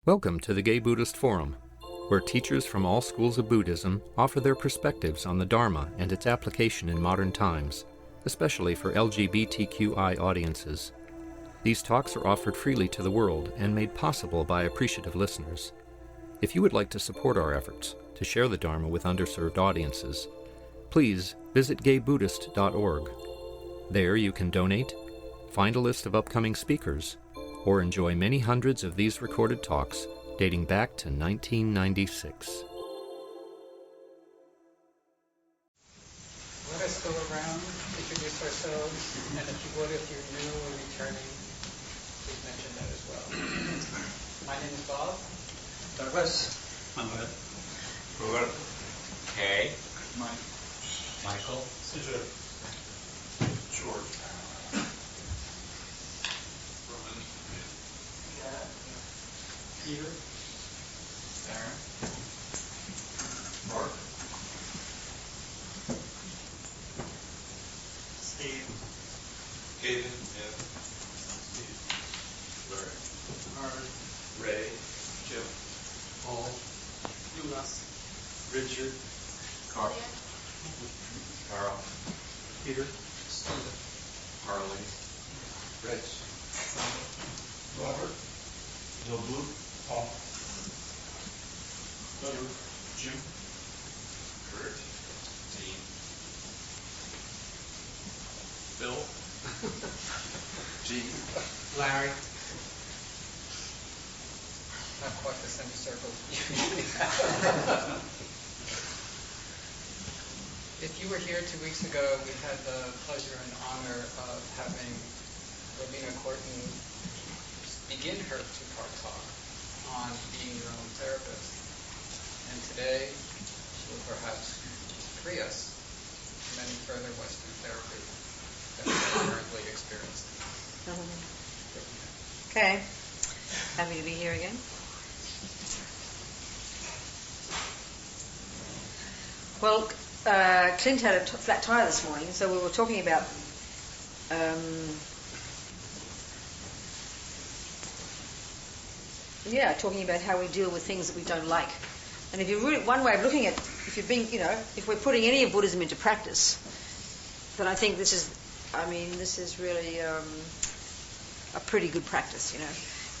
Welcome to the Gay Buddhist Forum, where teachers from all schools of Buddhism offer their perspectives on the Dharma and its application in modern times, especially for LGBTQI audiences. These talks are offered freely to the world and made possible by appreciative listeners. If you would like to support our efforts to share the Dharma with underserved audiences, please visit gaybuddhist.org. There you can donate, find a list of upcoming speakers, or enjoy many hundreds of these recorded talks dating back to 1996. Let us go around, introduce ourselves, and if you would, if you're new or returning, please mention that as well. My name is Bob. Douglas. Manuel. Robert. Kay. Mike. Michael. Caesar. George. Bruein. Peter. Aaron. Mark. Steve. Hayden. Steve. Larry. Howard. Ray. Jim. Paul. Jonas. Richard. Carl. Carl. Peter. Stephen. Harley. Rich. Robert. Zopa. Paul. Doug. Jim. Kurt. Dean. Bill. Gene. Larry. Not quite the semicircle you usually have. If you were here 2 weeks ago, we had the pleasure and honor of having Robina Courtin begin her two-part talk on being your own therapist. And today, she will perhaps free us from any further Western therapy that we're currently experiencing. Okay. Happy to be here again. Well, Clint had a flat tire this morning, so we were talking about talking about how we deal with things that we don't like. And if you really, one way of looking at, if we're putting any of Buddhism into practice, then I think this is really a pretty good practice,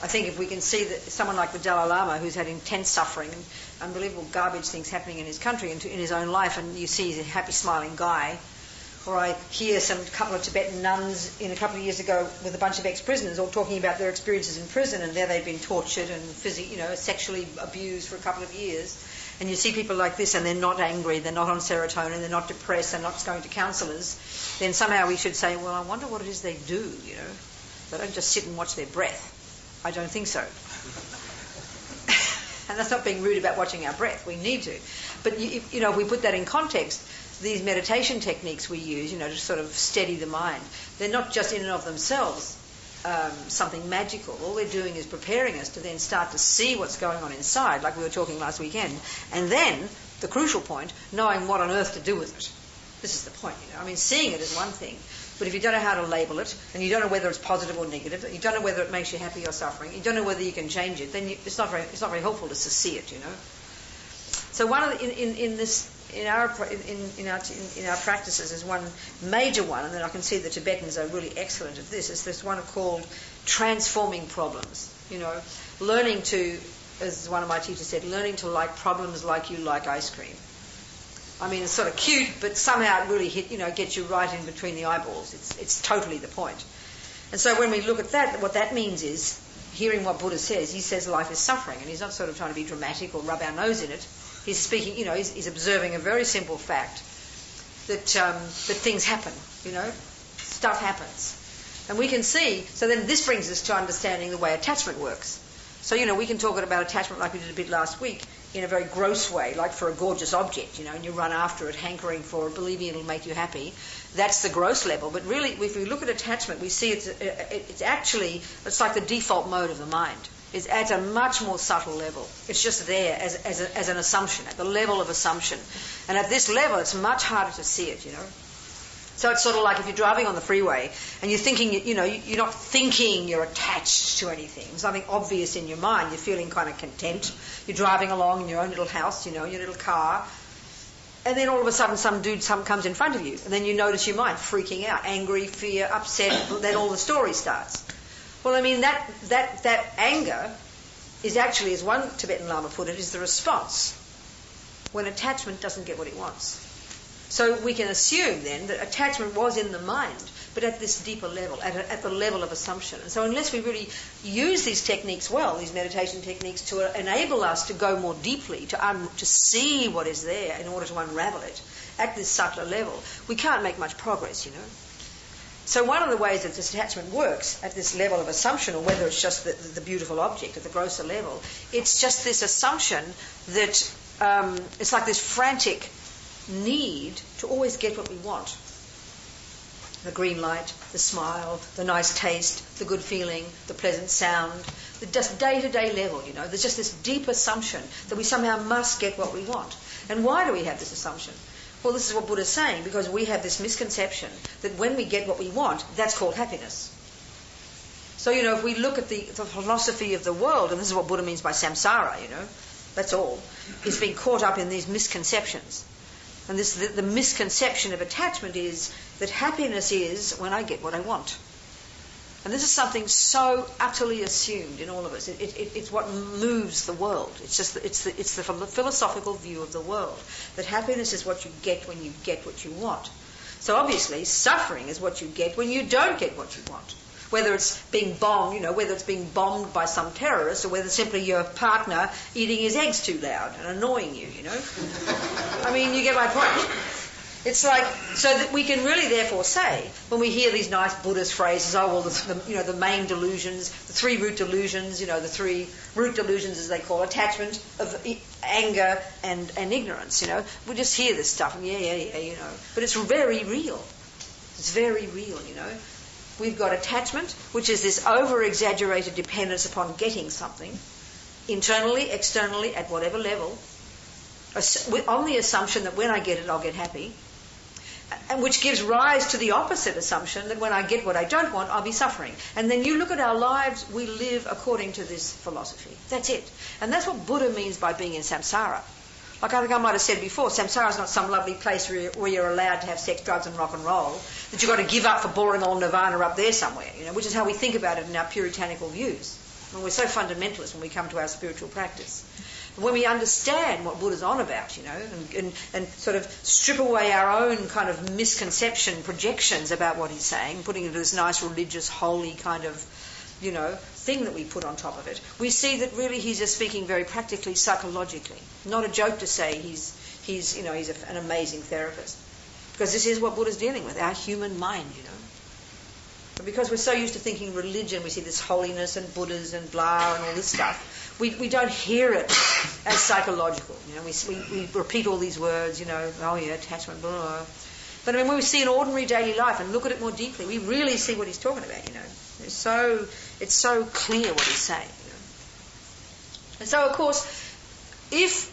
I think if we can see that someone like the Dalai Lama, who's had intense suffering and unbelievable garbage things happening in his country and in his own life, and you see he's a happy, smiling guy, or I hear a couple of Tibetan nuns in a couple of years ago with a bunch of ex-prisoners all talking about their experiences in prison, and there they've been tortured and sexually abused for a couple of years. And you see people like this, and they're not angry, they're not on serotonin, they're not depressed, they're not going to counsellors. Then somehow we should say, well, I wonder what it is they do. They don't just sit and watch their breath. I don't think so. And that's not being rude about watching our breath. We need to. But, if we put that in context, these meditation techniques we use, to sort of steady the mind, they're not just in and of themselves something magical. All they're doing is preparing us to then start to see what's going on inside, like we were talking last weekend. And then, the crucial point, knowing what on earth to do with it. This is the point, seeing it is one thing. But if you don't know how to label it, and you don't know whether it's positive or negative, you don't know whether it makes you happy or suffering, you don't know whether you can change it, then it's not very helpful just to see it, So one of in our practices is one major one, and then I can see the Tibetans are really excellent at this. Is this one called transforming problems? Learning to, as one of my teachers said, learning to like problems like you like ice cream. It's sort of cute, but somehow it really gets you right in between the eyeballs. It's totally the point. And so when we look at that, what that means is, hearing what Buddha says, he says life is suffering, and he's not sort of trying to be dramatic or rub our nose in it. He's speaking, he's observing a very simple fact, that things happen, stuff happens. And we can see, so then this brings us to understanding the way attachment works. So, we can talk about attachment like we did a bit last week, in a very gross way, like for a gorgeous object, and you run after it, hankering for it, believing it'll make you happy. That's the gross level. But really, if we look at attachment, we see it's like the default mode of the mind. It's at a much more subtle level. It's just there as an assumption, at the level of assumption. And at this level, it's much harder to see it, So it's sort of like if you're driving on the freeway and you're thinking, you're not thinking you're attached to anything. There's nothing obvious in your mind. You're feeling kind of content. You're driving along in your own little house, your little car. And then all of a sudden some dude comes in front of you. And then you notice your mind freaking out, angry, fear, upset. Then all the story starts. Well, I mean, that anger is actually, as one Tibetan Lama put it, is the response when attachment doesn't get what it wants. So we can assume then that attachment was in the mind, but at this deeper level, at the level of assumption. And so unless we really use these techniques well, these meditation techniques, to enable us to go more deeply, to see what is there in order to unravel it at this subtler level, we can't make much progress, So one of the ways that this attachment works at this level of assumption, or whether it's just the beautiful object at the grosser level, it's just this assumption that it's like this frantic need to always get what we want. The green light, the smile, the nice taste, the good feeling, the pleasant sound, the just day-to-day level, There's just this deep assumption that we somehow must get what we want. And why do we have this assumption? Well, this is what Buddha's saying, because we have this misconception that when we get what we want, that's called happiness. So, if we look at the philosophy of the world, and this is what Buddha means by samsara, that's all, is being caught up in these misconceptions. And the misconception of attachment is that happiness is when I get what I want. And this is something so utterly assumed in all of us. It's what moves the world. It's the philosophical view of the world, that happiness is what you get when you get what you want. So obviously, suffering is what you get when you don't get what you want. Whether it's being bombed, whether it's being bombed by some terrorist, or whether simply your partner eating his eggs too loud and annoying you, I mean, you get my point. It's like, so that we can really therefore say, when we hear these nice Buddhist phrases, the main delusions, the 3 root delusions, the 3 root delusions as they call attachment, of anger and ignorance, we just hear this stuff and yeah, but it's very real. It's very real, We've got attachment, which is this over-exaggerated dependence upon getting something, internally, externally, at whatever level, on the assumption that when I get it, I'll get happy, and which gives rise to the opposite assumption that when I get what I don't want, I'll be suffering. And then you look at our lives, we live according to this philosophy. That's it. And that's what Buddha means by being in samsara. Like I think I might have said before, samsara is not some lovely place where you're allowed to have sex, drugs and rock and roll, that you've got to give up for boring old nirvana up there somewhere, which is how we think about it in our puritanical views. And we're so fundamentalist when we come to our spiritual practice. But when we understand what Buddha's on about, and sort of strip away our own kind of misconception, projections about what he's saying, putting it into this nice religious, holy kind of, thing that we put on top of it, we see that really he's just speaking very practically, psychologically. Not a joke to say he's an amazing therapist. Because this is what Buddha's dealing with, our human mind, But because we're so used to thinking religion, we see this holiness and Buddhas and blah and all this stuff, we don't hear it as psychological. We repeat all these words, attachment, blah, blah. But I mean, when we see an ordinary daily life and look at it more deeply, we really see what he's talking about, It's so clear what he's saying. And so, of course, if,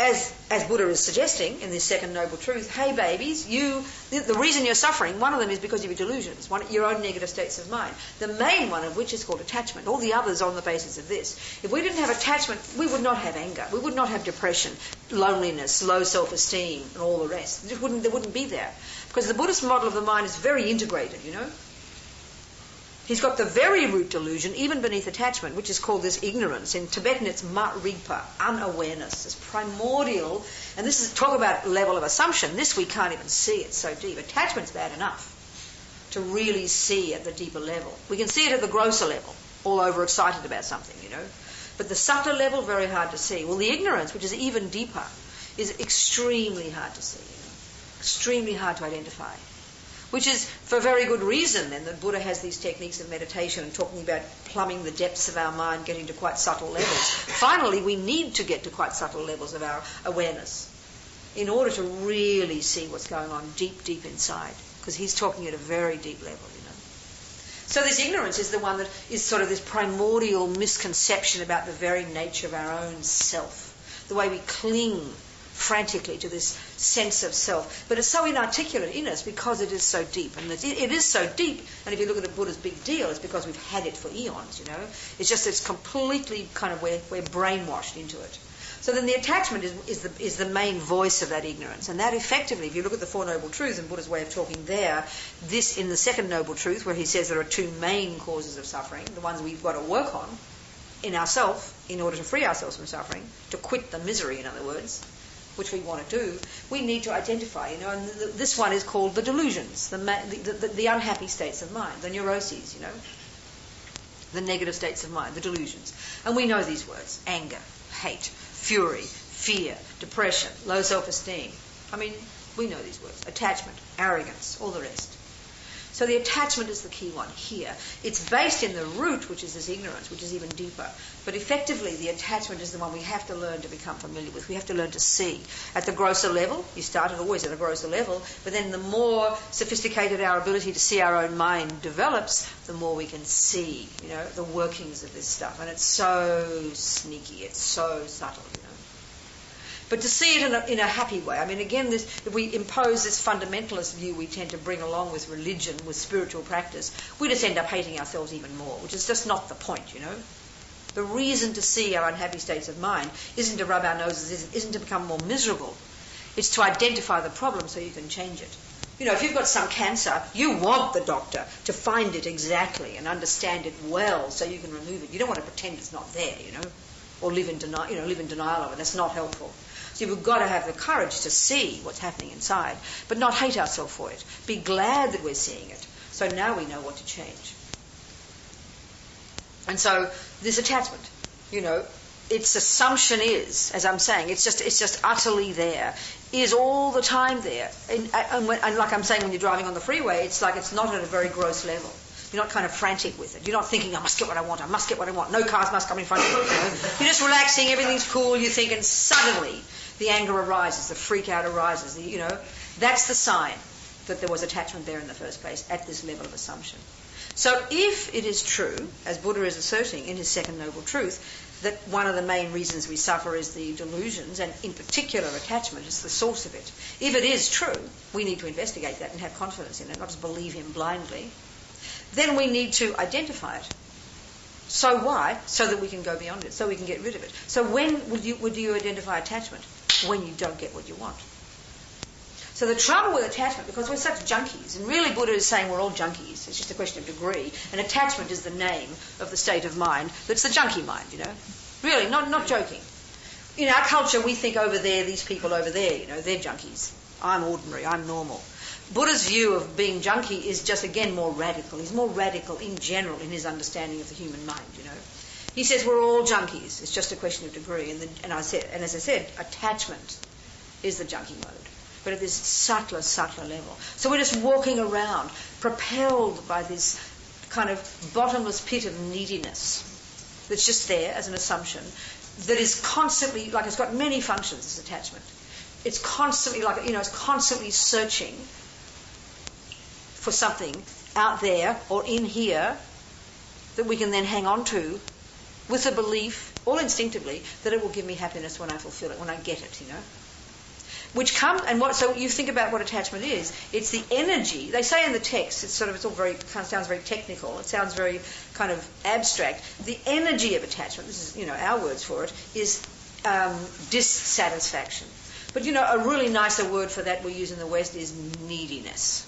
as Buddha is suggesting in this second noble truth, hey babies, the reason you're suffering, one of them is because of your delusions, your own negative states of mind. The main one of which is called attachment. All the others on the basis of this. If we didn't have attachment, we would not have anger. We would not have depression, loneliness, low self-esteem, and all the rest. They wouldn't be there. Because the Buddhist model of the mind is very integrated, He's got the very root delusion, even beneath attachment, which is called this ignorance. In Tibetan, it's ma-ripa, unawareness. It's primordial. And this is, talk about level of assumption. This we can't even see. It's so deep. Attachment's bad enough to really see at the deeper level. We can see it at the grosser level, all overexcited about something, But the subtler level, very hard to see. Well, the ignorance, which is even deeper, is extremely hard to see, extremely hard to identify. Which is for very good reason, then, that Buddha has these techniques of meditation and talking about plumbing the depths of our mind, getting to quite subtle levels. Finally, we need to get to quite subtle levels of our awareness in order to really see what's going on deep, deep inside. Because he's talking at a very deep level, So this ignorance is the one that is sort of this primordial misconception about the very nature of our own self. The way we cling frantically to this sense of self. But it's so inarticulate in us because it is so deep. And it is so deep, and if you look at the Buddha's big deal, it's because we've had it for eons, It's just it's completely kind of, we're brainwashed into it. So then the attachment is the main voice of that ignorance. And that effectively, if you look at the Four Noble Truths and Buddha's way of talking there, this in the Second Noble Truth, where he says there are two main causes of suffering, the ones we've got to work on in ourselves in order to free ourselves from suffering, to quit the misery, in other words, which we want to do, we need to identify, and this one is called the delusions, the unhappy states of mind, the neuroses, the negative states of mind, the delusions. And we know these words: anger, hate, fury, fear, depression, low self-esteem. I mean, we know these words. Attachment, arrogance, all the rest. So the attachment is the key one here. It's based in the root, which is this ignorance, which is even deeper. But effectively, the attachment is the one we have to learn to become familiar with. We have to learn to see. At the grosser level, you started always at a grosser level, but then the more sophisticated our ability to see our own mind develops, the more we can see, the workings of this stuff. And it's so sneaky, it's so subtle, But to see it in a happy way. I mean, again, if we impose this fundamentalist view we tend to bring along with religion, with spiritual practice, we just end up hating ourselves even more, which is just not the point, The reason to see our unhappy states of mind isn't to rub our noses, isn't to become more miserable. It's to identify the problem so you can change it. If you've got some cancer, you want the doctor to find it exactly and understand it well so you can remove it. You don't want to pretend it's not there, or live in denial of it. That's not helpful. So we've got to have the courage to see what's happening inside, but not hate ourselves for it. Be glad that we're seeing it. So now we know what to change. And so this attachment, its assumption is, as I'm saying, it's just utterly there, is all the time there. And like I'm saying, when you're driving on the freeway, it's like it's not at a very gross level. You're not kind of frantic with it. You're not thinking, I must get what I want, I must get what I want. No cars must come in front of you. You're just relaxing, everything's cool, you think, and suddenly the anger arises, the freak out arises. That's the sign that there was attachment there in the first place at this level of assumption. So if it is true, as Buddha is asserting in his Second Noble Truth, that one of the main reasons we suffer is the delusions, and in particular attachment is the source of it. If it is true, we need to investigate that and have confidence in it, not just believe him blindly. Then we need to identify it. So why? So that we can go beyond it, so we can get rid of it. So when would you identify attachment? When you don't get what you want. So the trouble with attachment, because we're such junkies, and really Buddha is saying we're all junkies, it's just a question of degree, and attachment is the name of the state of mind that's the junkie mind, Really, not joking. In our culture, we think over there, these people over there, they're junkies. I'm ordinary, I'm normal. Buddha's view of being junkie is just, again, more radical. He's more radical in general in his understanding of the human mind, He says we're all junkies. It's just a question of degree. And as I said, attachment is the junkie mode, but at this subtler level. So we're just walking around, propelled by this kind of bottomless pit of neediness that's just there as an assumption, that is constantly, like it's got many functions, this attachment. It's constantly it's constantly searching for something out there or in here that we can then hang on to with the belief, all instinctively, that it will give me happiness when I fulfill it, when I get it, Which comes, so you think about what attachment is. It's the energy. They say in the text, it's all very, kind of sounds very technical. It sounds very kind of abstract. The energy of attachment, this is, our words for it, is dissatisfaction. But, a really nicer word for that we use in the West is neediness.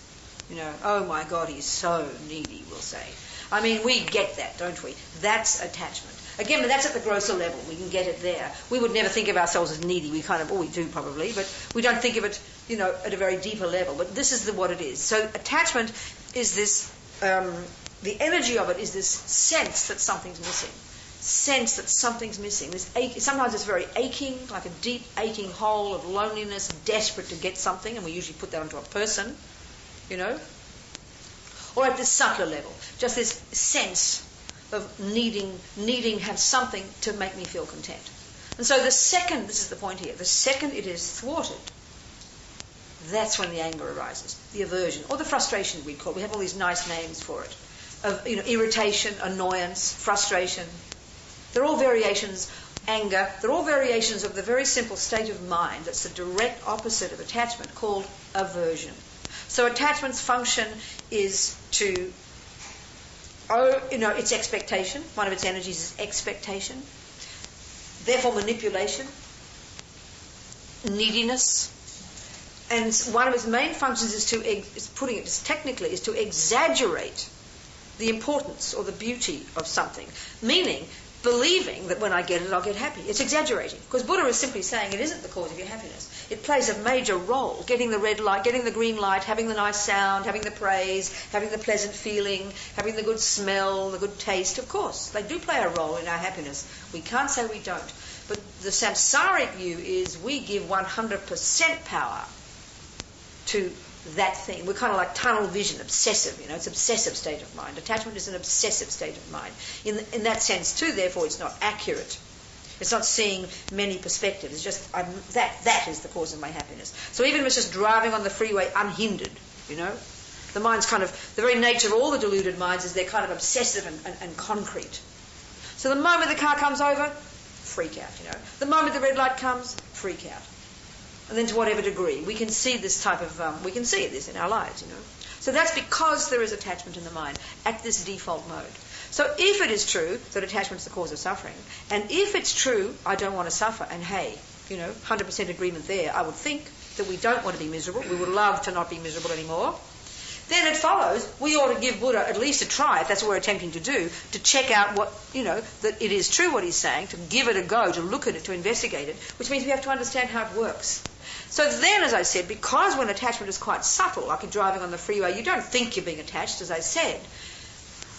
Oh my God, he's so needy, we'll say. I mean, we get that, don't we? That's attachment. Again, but that's at the grosser level. We can get it there. We would never think of ourselves as needy. We we do probably, but we don't think of it, at a very deeper level. But this is what it is. So attachment is this, the energy of it is this sense that something's missing. Sense that something's missing. Sometimes it's very aching, like a deep aching hole of loneliness, desperate to get something, and we usually put that onto a person, Or at this subtler level, just this sense of needing have something to make me feel content. And so the second, this is the point here, the second it is thwarted, that's when the anger arises, the aversion, or the frustration we'd call it. We have all these nice names for it, of irritation, annoyance, frustration. They're all variations anger, they're all variations of the very simple state of mind that's the direct opposite of attachment, called aversion. So attachment's function is to, it's expectation. One of its energies is expectation. Therefore manipulation, neediness. And one of its main functions putting it just technically, is to exaggerate the importance or the beauty of something. Meaning, believing that when I get it, I'll get happy. It's exaggerating. Because Buddha is simply saying it isn't the cause of your happiness. It plays a major role. Getting the red light, getting the green light, having the nice sound, having the praise, having the pleasant feeling, having the good smell, the good taste. Of course, they do play a role in our happiness. We can't say we don't. But the samsaric view is we give 100% power to that thing. We're kind of like tunnel vision, obsessive, it's obsessive state of mind. Attachment is an obsessive state of mind. In that sense too, therefore, it's not accurate. It's not seeing many perspectives. It's just, that is the cause of my happiness. So even if it's just driving on the freeway unhindered, the mind's kind of, the very nature of all the deluded minds is they're kind of obsessive and concrete. So the moment the car comes over, freak out, The moment the red light comes, freak out. And then to whatever degree. We can see this type of, we can see this in our lives, So that's because there is attachment in the mind at this default mode. So if it is true that attachment is the cause of suffering, and if it's true I don't want to suffer, and hey, 100% agreement there, I would think that we don't want to be miserable, we would love to not be miserable anymore, then it follows we ought to give Buddha at least a try, if that's what we're attempting to do, to check out what, that it is true what he's saying, to give it a go, to look at it, to investigate it, which means we have to understand how it works. So then, as I said, because when attachment is quite subtle, like in driving on the freeway, you don't think you're being attached, as I said.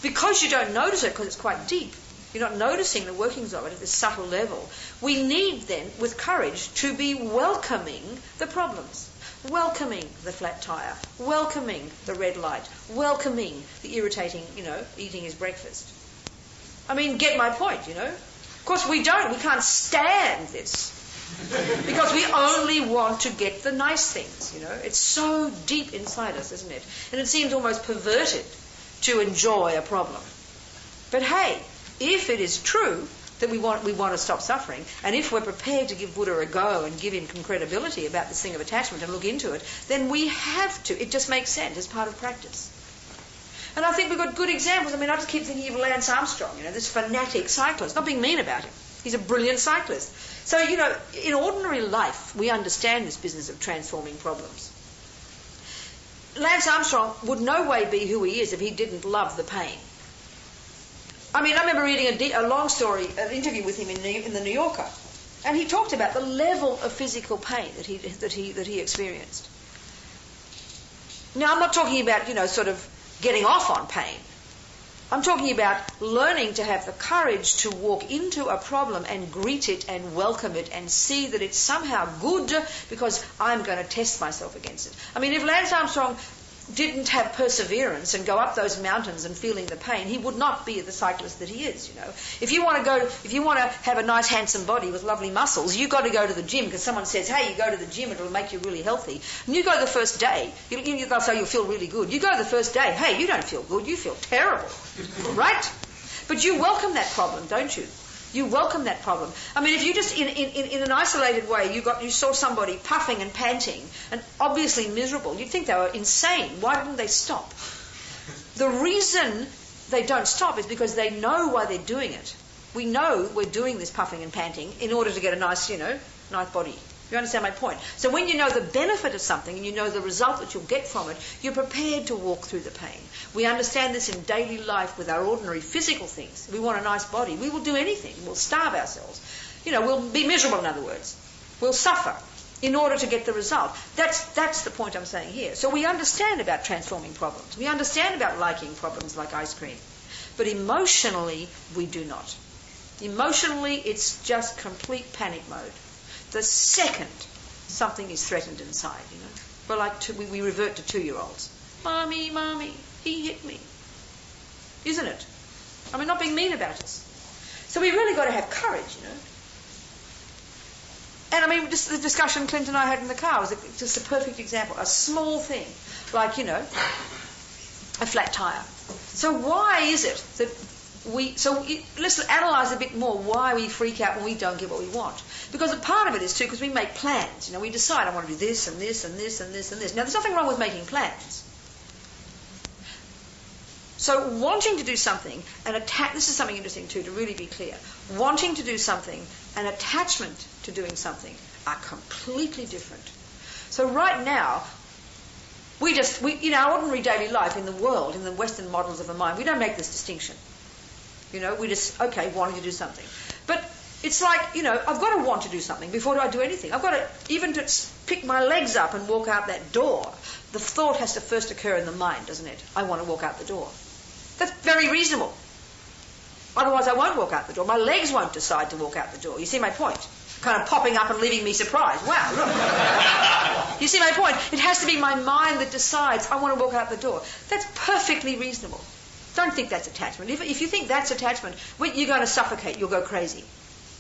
Because you don't notice it, because it's quite deep, you're not noticing the workings of it at this subtle level, we need then, with courage, to be welcoming the problems. Welcoming the flat tire, welcoming the red light, welcoming the irritating, eating his breakfast. I mean, get my point, Of course we can't stand this. Because we only want to get the nice things, It's so deep inside us, isn't it? And it seems almost perverted to enjoy a problem. But hey, if it is true that we want to stop suffering, and if we're prepared to give Buddha a go and give him some credibility about this thing of attachment and look into it, then we have to. It just makes sense as part of practice. And I think we've got good examples. I mean, I just keep thinking of Lance Armstrong, this fanatic cyclist. Not being mean about him. He's a brilliant cyclist. So, in ordinary life, we understand this business of transforming problems. Lance Armstrong would no way be who he is if he didn't love the pain. I mean, I remember reading a long story, an interview with him in the New Yorker, and he talked about the level of physical pain that he experienced. Now, I'm not talking about, sort of getting off on pain. I'm talking about learning to have the courage to walk into a problem and greet it and welcome it and see that it's somehow good because I'm going to test myself against it. I mean, if Lance Armstrong didn't have perseverance and go up those mountains and feeling the pain, he would not be the cyclist that he is, If you want to have a nice handsome body with lovely muscles, you've got to go to the gym because someone says, hey, you go to the gym, it'll make you really healthy. And you go the first day, they'll say you'll feel really good. You go the first day, hey, you don't feel good, you feel terrible, right? But you welcome that problem, don't you? You welcome that problem. I mean, if you just, in an isolated way, you saw somebody puffing and panting and obviously miserable, you'd think they were insane. Why didn't they stop? The reason they don't stop is because they know why they're doing it. We know we're doing this puffing and panting in order to get a nice, nice body. You understand my point? So when you know the benefit of something and you know the result that you'll get from it, you're prepared to walk through the pain. We understand this in daily life with our ordinary physical things. We want a nice body. We will do anything. We'll starve ourselves. We'll be miserable, in other words. We'll suffer in order to get the result. That's the point I'm saying here. So we understand about transforming problems. We understand about liking problems like ice cream. But emotionally, we do not. Emotionally, it's just complete panic mode. The second something is threatened inside, We're like we revert to 2-year-olds. Mommy, he hit me. Isn't it? I mean, not being mean about us. So we really got to have courage, And I mean, just the discussion Clint and I had in the car was just a perfect example. A small thing, like, a flat tire. So why is it that let's analyse a bit more why we freak out when we don't get what we want. Because a part of it is too because we make plans. You know, we decide I want to do this and this and this and this and this. Now, there's nothing wrong with making plans. So wanting to do something and this is something interesting too, to really be clear. Wanting to do something and attachment to doing something are completely different. So right now, in our ordinary daily life in the world, in the Western models of the mind, we don't make this distinction. You know, we just, wanting to do something. But it's like, I've got to want to do something before I do anything. I've got to, even to pick my legs up and walk out that door, the thought has to first occur in the mind, doesn't it? I want to walk out the door. That's very reasonable. Otherwise I won't walk out the door. My legs won't decide to walk out the door. You see my point? Kind of popping up and leaving me surprised. Wow, look. You see my point? It has to be my mind that decides I want to walk out the door. That's perfectly reasonable. Don't think that's attachment. If you think that's attachment, you're going to suffocate. You'll go crazy.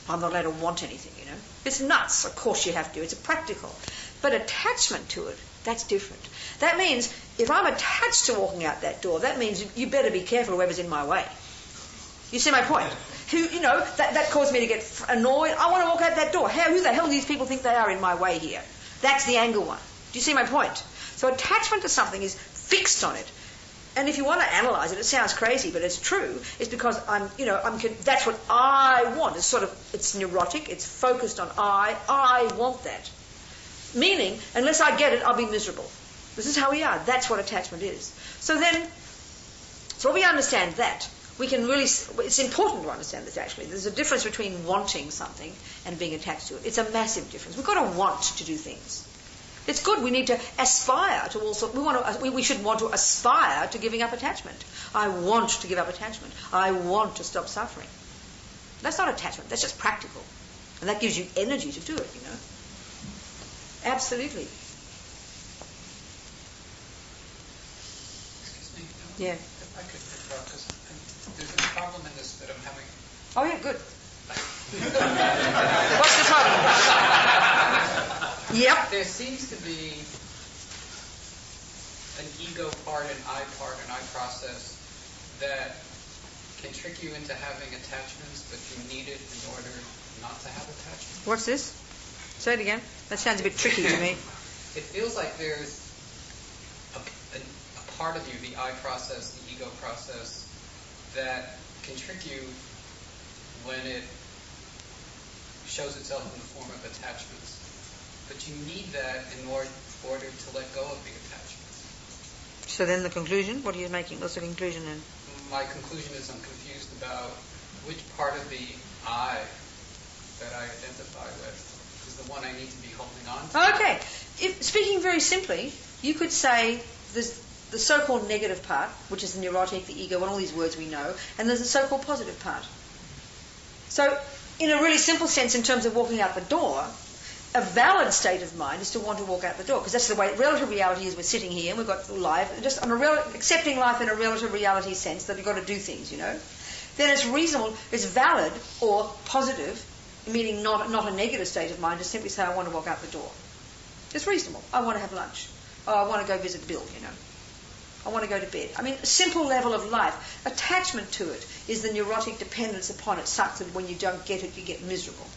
I'm not allowed to want anything, It's nuts. Of course you have to. It's practical. But attachment to it, that's different. That means if I'm attached to walking out that door, that means you better be careful whoever's in my way. You see my point? That caused me to get annoyed. I want to walk out that door. Who the hell do these people think they are in my way here? That's the anger one. Do you see my point? So attachment to something is fixed on it. And if you want to analyse it, it sounds crazy, but it's true. It's because that's what I want. It's neurotic. It's focused on I want that. Meaning, unless I get it, I'll be miserable. This is how we are. That's what attachment is. So we understand that. We can really, it's important to understand this actually. There's a difference between wanting something and being attached to it. It's a massive difference. We've got to want to do things. It's good. We need to aspire to also, we should want to aspire to giving up attachment. I want to give up attachment. I want to stop suffering. That's not attachment. That's just practical. And that gives you energy to do it, Absolutely. Excuse me. Yeah. If I could interrupt, because there's a problem in this that I'm having. Oh, yeah, good. What's the problem? Yep. There seems to be an ego part, an I process that can trick you into having attachments, but you need it in order not to have attachments. What's this? Say it again. That sounds a bit tricky to me. It feels like there's a part of you, the I process, the ego process, that can trick you when it shows itself in the form of attachments. But you need that in order to let go of the attachments. So then the conclusion? What are you making? What's the conclusion then? My conclusion is I'm confused about which part of the I that I identify with is the one I need to be holding on to. Okay. Speaking very simply, you could say there's the so-called negative part, which is the neurotic, the ego, and all these words we know, and there's the so-called positive part. So, in a really simple sense, in terms of walking out the door, a valid state of mind is to want to walk out the door, because that's the way relative reality is. We're sitting here and we've got life, just on accepting life in a relative reality sense that you've got to do things, Then it's reasonable, it's valid or positive, meaning not a negative state of mind, to simply say, I want to walk out the door. It's reasonable. I want to have lunch. Oh, I want to go visit Bill, I want to go to bed. I mean, a simple level of life. Attachment to it is the neurotic dependence upon it such that when you don't get it, you get miserable.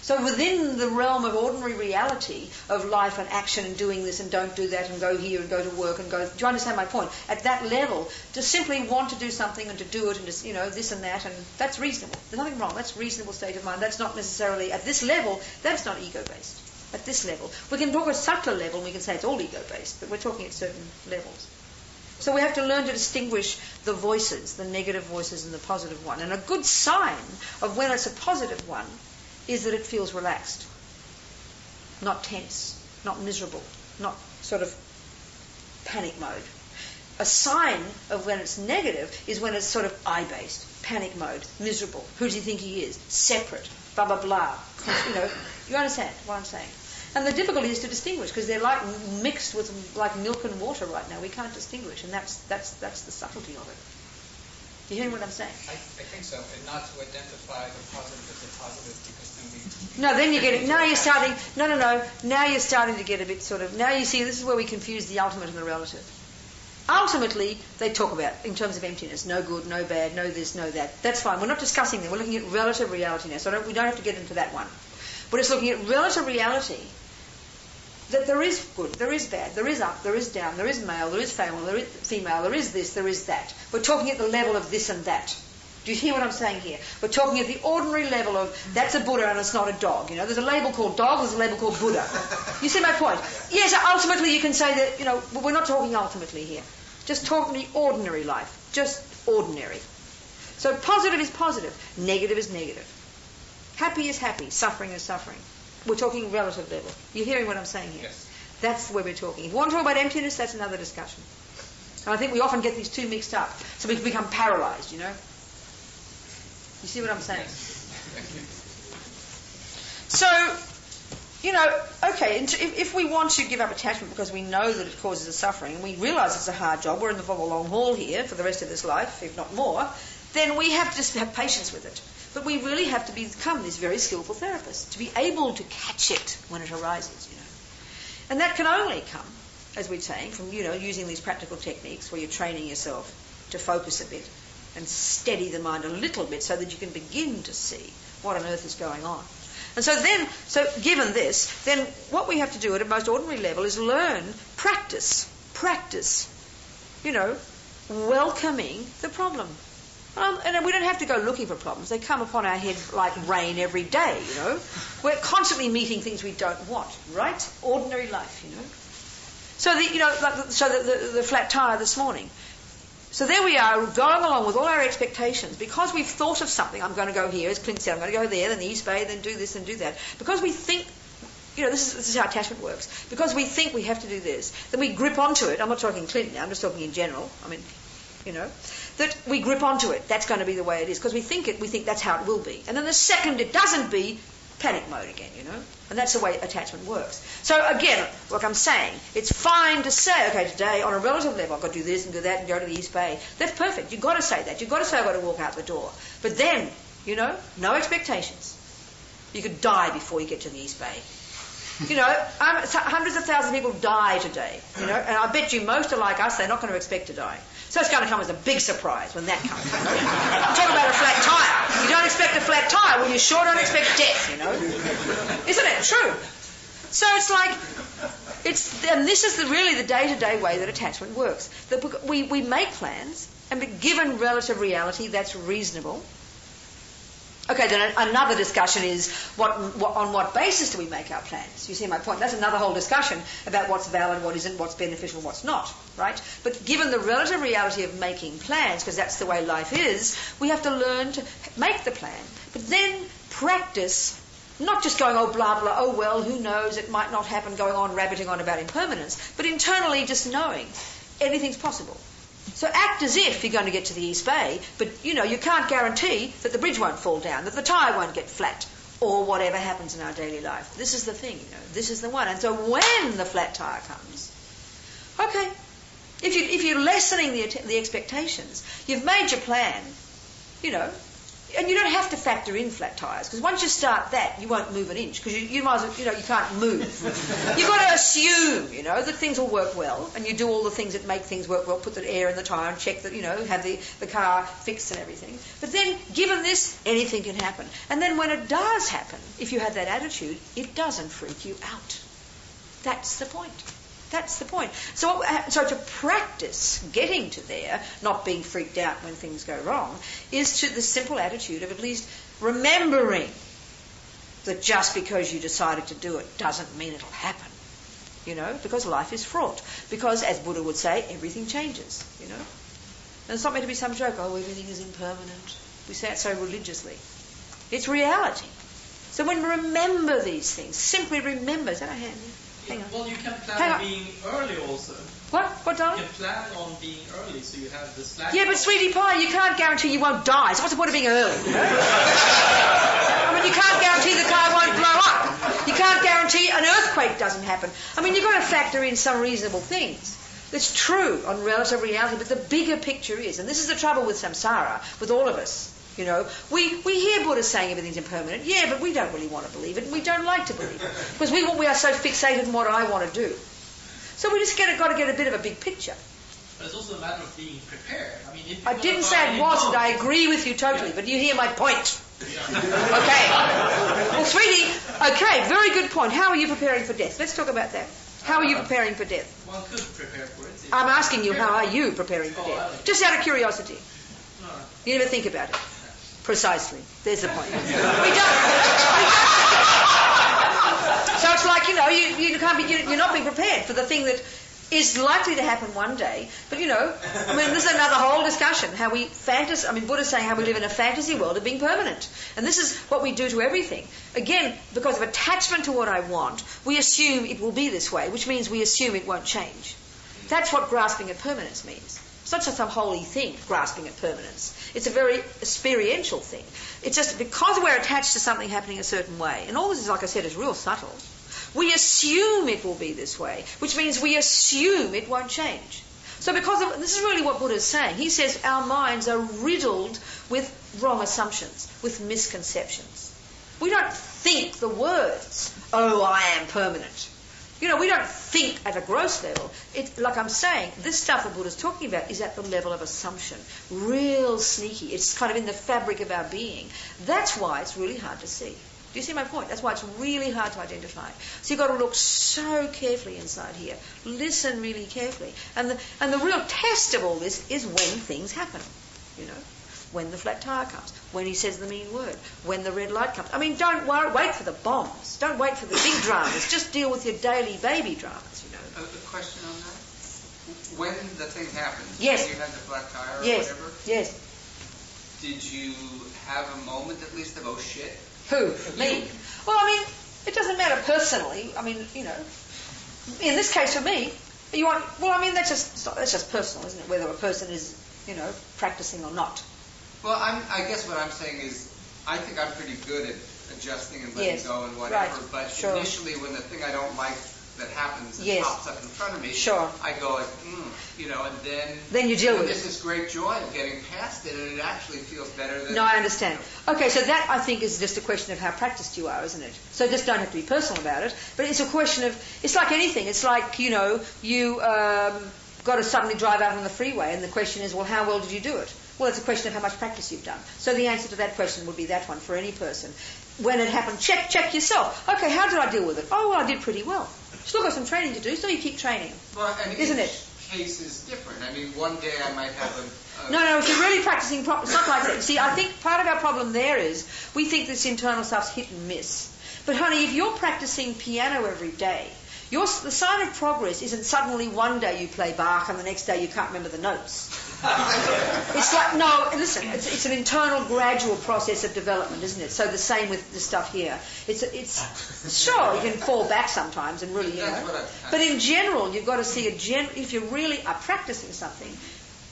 So within the realm of ordinary reality of life and action and doing this and don't do that and go here and go to work and go... Do you understand my point? At that level, to simply want to do something and to do it and just, this and that, and that's reasonable. There's nothing wrong. That's a reasonable state of mind. That's not necessarily... At this level, that's not ego-based. At this level. We can talk at a subtler level and we can say it's all ego-based, but we're talking at certain levels. So we have to learn to distinguish the voices, the negative voices and the positive one. And a good sign of when it's a positive one is that it feels relaxed, not tense, not miserable, not sort of panic mode. A sign of when it's negative is when it's sort of I-based, panic mode, miserable. Who does he think he is? Separate, blah, blah, blah. You understand what I'm saying? And the difficulty is to distinguish, because they're like mixed with like milk and water right now. We can't distinguish, and that's the subtlety of it. You hear what I'm saying? I think so, and not to identify the positive as a positive, because then we... No, then you get it. Now you're starting... No. Now you're starting to get a bit sort of... Now you see, this is where we confuse the ultimate and the relative. Ultimately, they talk about, in terms of emptiness, no good, no bad, no this, no that. That's fine. We're not discussing that. We're looking at relative reality now, so we don't have to get into that one. We're just looking at relative reality, that there is good, there is bad, there is up, there is down, there is male, there is female, there is this, there is that. We're talking at the level of this and that. Do you hear what I'm saying here? We're talking at the ordinary level of, that's a Buddha and it's not a dog. You know, there's a label called dog, there's a label called Buddha. You see my point? Yes, ultimately you can say that, you know, we're not talking ultimately here. Just talking the ordinary life. Just ordinary. So positive is positive. Negative is negative. Happy is happy. Suffering is suffering. We're talking relative level. You're hearing what I'm saying here? Yes. That's where we're talking. If you want to talk about emptiness, that's another discussion. And I think we often get these two mixed up. So we become paralyzed, you know. You see what I'm saying? Thank you. So, you know, okay, if we want to give up attachment because we know that it causes us suffering, and we realise it's a hard job, we're in the long haul here for the rest of this life, if not more, then we have to just have patience with it. But we really have to become this very skillful therapist, to be able to catch it when it arises, you know. And that can only come, as we're saying, from, you know, using these practical techniques where you're training yourself to focus a bit and steady the mind a little bit so that you can begin to see what on earth is going on. And so given this, then what we have to do at a most ordinary level is learn, practice, you know, welcoming the problem. And we don't have to go looking for problems. They come upon our head like rain every day, you know. We're constantly meeting things we don't want, right? Ordinary life, you know. So, the flat tire this morning. So there we are, going along with all our expectations. Because we've thought of something, I'm going to go here, as Clint said, I'm going to go there, then the East Bay, then do this and do that. Because we think, you know, this is how attachment works. Because we think we have to do this, then we grip onto it. I'm not talking Clint now, I'm just talking in general. I mean, you know, that we grip onto it. That's going to be the way it is. Because we think that's how it will be. And then the second it doesn't be, panic mode again, you know. And that's the way attachment works. So again, like I'm saying, it's fine to say, okay, today on a relative level I've got to do this and do that and go to the East Bay. That's perfect. You've got to say that. You've got to say I've got to walk out the door. But then, you know, no expectations. You could die before you get to the East Bay. You know, hundreds of thousands of people die today, you know, and I bet you most are like us, they're not going to expect to die. So it's going to come as a big surprise when that comes, you know. Talk about a flat tyre. You don't expect a flat tyre, well, you sure don't expect death, you know. Isn't it true? So it's like, and this is really the day-to-day way that attachment works. That we make plans, and given relative reality, that's reasonable. Okay, then another discussion is on what basis do we make our plans? You see my point? That's another whole discussion about what's valid, what isn't, what's beneficial, what's not, right? But given the relative reality of making plans, because that's the way life is, we have to learn to make the plan. But then practice, not just going, oh, blah, blah, oh, well, who knows, it might not happen, going on, rabbiting on about impermanence, but internally just knowing anything's possible. So act as if you're going to get to the East Bay, but, you know, you can't guarantee that the bridge won't fall down, that the tyre won't get flat, or whatever happens in our daily life. This is the thing, you know, this is the one. And so when the flat tyre comes, okay, if you're lessening the expectations, you've made your plan, you know, and you don't have to factor in flat tyres, because once you start that, you won't move an inch, because you might as well, you know, you can't move. You've got to assume, you know, that things will work well, and you do all the things that make things work well, put the air in the tyre and check that, you know, have the car fixed and everything. But then, given this, anything can happen. And then when it does happen, if you have that attitude, it doesn't freak you out. That's the point. That's the point. So to practice getting to there, not being freaked out when things go wrong, is to the simple attitude of at least remembering that just because you decided to do it doesn't mean it'll happen. You know, because life is fraught. Because, as Buddha would say, everything changes, you know. And it's not meant to be some joke, oh, everything is impermanent. We say it so religiously. It's reality. So when we remember these things, simply remember, is that a hand here? Hang on. Well, you can plan on being early also. What, darling? You can plan on being early, so you have the slack. Yeah, but sweetie pie, you can't guarantee you won't die. So what's the point of being early? You know? I mean, you can't guarantee the car won't blow up. You can't guarantee an earthquake doesn't happen. I mean, you've got to factor in some reasonable things. It's true on relative reality, but the bigger picture is, and this is the trouble with samsara, with all of us. You know, we hear Buddha saying everything's impermanent. Yeah, but we don't really want to believe it, and we don't like to believe it. Because we are so fixated on what I want to do. So we just got to get a bit of a big picture. But it's also a matter of being prepared. I mean, if I didn't say it wasn't. I agree with you totally, but you hear my point. Okay. Well, sweetie, okay, very good point. How are you preparing for death? Let's talk about that. How are you preparing for death? One could prepare for it. I'm asking you, how are you preparing for death? Just out of curiosity. No. You never think about it. Precisely. There's the point. We don't. So it's like, you can't be, you're not being prepared for the thing that is likely to happen one day. But, this is another whole discussion, how we fantasize. I mean, Buddha's saying how we live in a fantasy world of being permanent. And this is what we do to everything. Again, because of attachment to what I want, we assume it will be this way, which means we assume it won't change. That's what grasping at permanence means. It's not just some holy thing, grasping at permanence. It's a very experiential thing. It's just because we're attached to something happening a certain way, and all this is, like I said, is real subtle, we assume it will be this way, which means we assume it won't change. So this is really what Buddha is saying. He says our minds are riddled with wrong assumptions, with misconceptions. We don't think the words, oh, I am permanent. We don't think at a gross level. Like I'm saying, this stuff that Buddha's talking about is at the level of assumption. Real sneaky. It's kind of in the fabric of our being. That's why it's really hard to see. Do you see my point? That's why it's really hard to identify. So you've got to look so carefully inside here. Listen really carefully. And the real test of all this is when things happen. When the flat tire comes, when he says the mean word, when the red light comes. I mean, don't wait for the bombs. Don't wait for the big dramas. Just deal with your daily baby dramas, A question on that? When the thing happened, yes. When you had the flat tire or yes. whatever, yes. Did you have a moment at least of, oh shit? Who? Me? Well, I mean, it doesn't matter personally. I mean, in this case for me, that's just personal, isn't it? Whether a person is, practicing or not. Well, I guess what I'm saying is, I think I'm pretty good at adjusting and letting yes. go and whatever. Right. But sure. initially, when the thing I don't like that happens and yes. pops up in front of me, sure. I go like, and then you deal with it. There's this great joy of getting past it, and it actually feels better than. No, I understand. Okay, so that I think is just a question of how practiced you are, isn't it? So just don't have to be personal about it, but it's a question of. It's like anything. It's like you got to suddenly drive out on the freeway, and the question is, well, how well did you do it? Well, it's a question of how much practice you've done. So the answer to that question would be that one for any person. When it happened, check yourself. Okay, how did I deal with it? Oh, well, I did pretty well. Still got some training to do, so you keep training. Well, and isn't it? Each case is different. I mean, one day I might have a... No, if you're really practicing it's not like that. See, I think part of our problem there is we think this internal stuff's hit and miss. But honey, if you're practicing piano every day, the sign of progress isn't suddenly one day you play Bach and the next day you can't remember the notes. It's like, no, listen, it's an internal gradual process of development, isn't it? So the same with the stuff here. It's sure, you can fall back sometimes and really, But in general, you've got to see if you really are practicing something,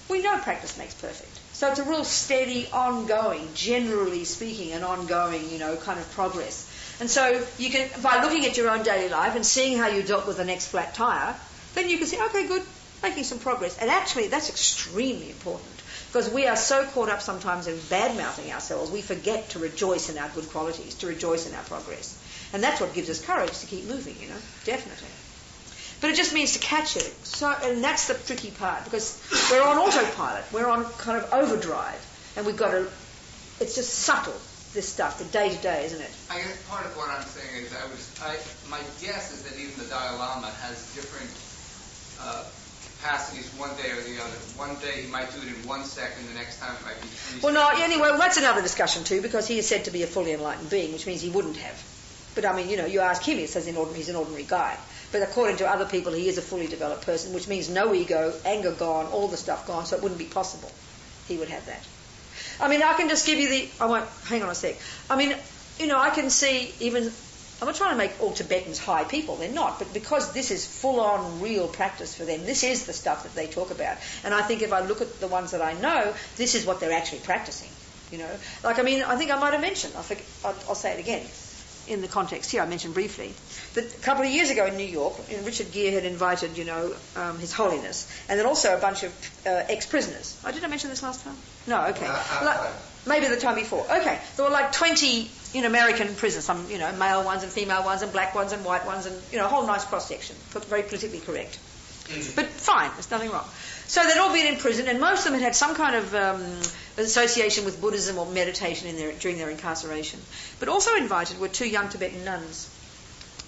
we know practice makes perfect. So it's a real steady, ongoing, generally speaking, an ongoing, kind of progress. And so you can, by looking at your own daily life and seeing how you dealt with the next flat tire, then you can say, okay, good, making some progress. And actually, that's extremely important because we are so caught up sometimes in bad-mouthing ourselves, we forget to rejoice in our good qualities, to rejoice in our progress. And that's what gives us courage to keep moving, definitely. But it just means to catch it. And that's the tricky part because we're on autopilot, we're on kind of overdrive, and we've got to, it's just subtle. This stuff, the day-to-day, isn't it? I guess part of what I'm saying is my guess is that even the Dalai Lama has different capacities one day or the other. One day he might do it in 1 second, the next time it might be 3 seconds. Well, no, anyway, that's another discussion too, because he is said to be a fully enlightened being, which means he wouldn't have. But I mean, you ask him, he says he's an ordinary guy. But according to other people, he is a fully developed person, which means no ego, anger gone, all the stuff gone, so it wouldn't be possible. He would have that. I mean, I can just give you hang on a sec. I mean, I can see even, I'm not trying to make all Tibetans high people, they're not, but because this is full-on real practice for them, this is the stuff that they talk about. And I think if I look at the ones that I know, this is what they're actually practicing, Like, I mean, I think I might have mentioned, I'll say it again, in the context here, I mentioned briefly, that a couple of years ago in New York, Richard Gere had invited, His Holiness, and then also a bunch of ex-prisoners. Did I mention this last time? No, okay. Maybe the time before. Okay. There were like 20 American prisoners, some male ones and female ones and black ones and white ones and a whole nice cross-section, very politically correct. But fine, there's nothing wrong. So they'd all been in prison, and most of them had some kind of association with Buddhism or meditation during their incarceration. But also invited were 2 young Tibetan nuns.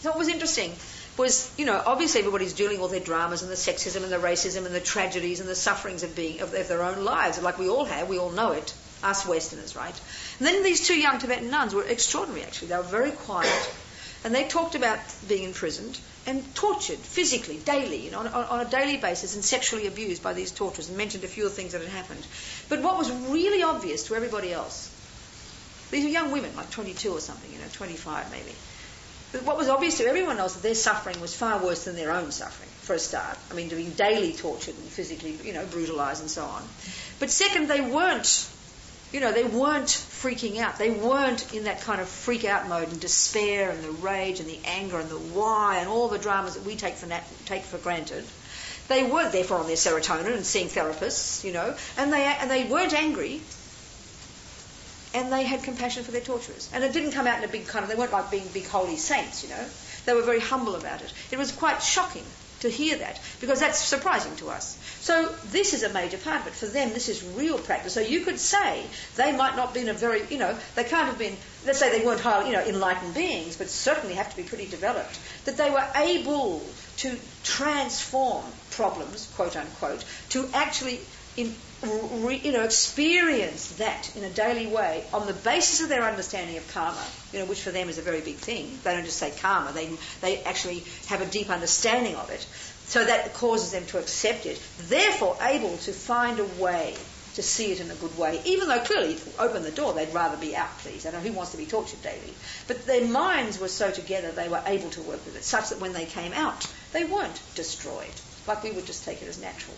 So what was interesting was, obviously everybody's dealing with their dramas and the sexism and the racism and the tragedies and the sufferings of their own lives, like we all have, we all know it, us Westerners, right? And then these 2 young Tibetan nuns were extraordinary, actually. They were very quiet, and they talked about being imprisoned and tortured physically, daily, on a daily basis, and sexually abused by these torturers, and mentioned a few of the things that had happened. But what was really obvious to everybody else, these were young women, like 22 or something, 25 maybe. But what was obvious to everyone else, that their suffering was far worse than their own suffering, for a start. I mean, being daily tortured and physically, brutalised and so on. But second, they weren't freaking out. They weren't in that kind of freak out mode and despair and the rage and the anger and the why and all the dramas that we take for granted. They weren't therefore on their serotonin and seeing therapists, and they weren't angry. And they had compassion for their torturers. And it didn't come out in a big kind of, they weren't like being big holy saints, They were very humble about it. It was quite shocking to hear that, because that's surprising to us. So this is a major part of it. For them, this is real practice. So you could say they might not have been they can't have been, let's say they weren't highly, enlightened beings, but certainly have to be pretty developed, that they were able to transform problems, quote unquote, to actually experience that in a daily way on the basis of their understanding of karma, which for them is a very big thing. They don't just say karma, they actually have a deep understanding of it. So that causes them to accept it, therefore able to find a way to see it in a good way, even though clearly if you open the door they'd rather be out, please. I don't know who wants to be tortured daily. But their minds were so together they were able to work with it, such that when they came out they weren't destroyed, like we would just take it as natural.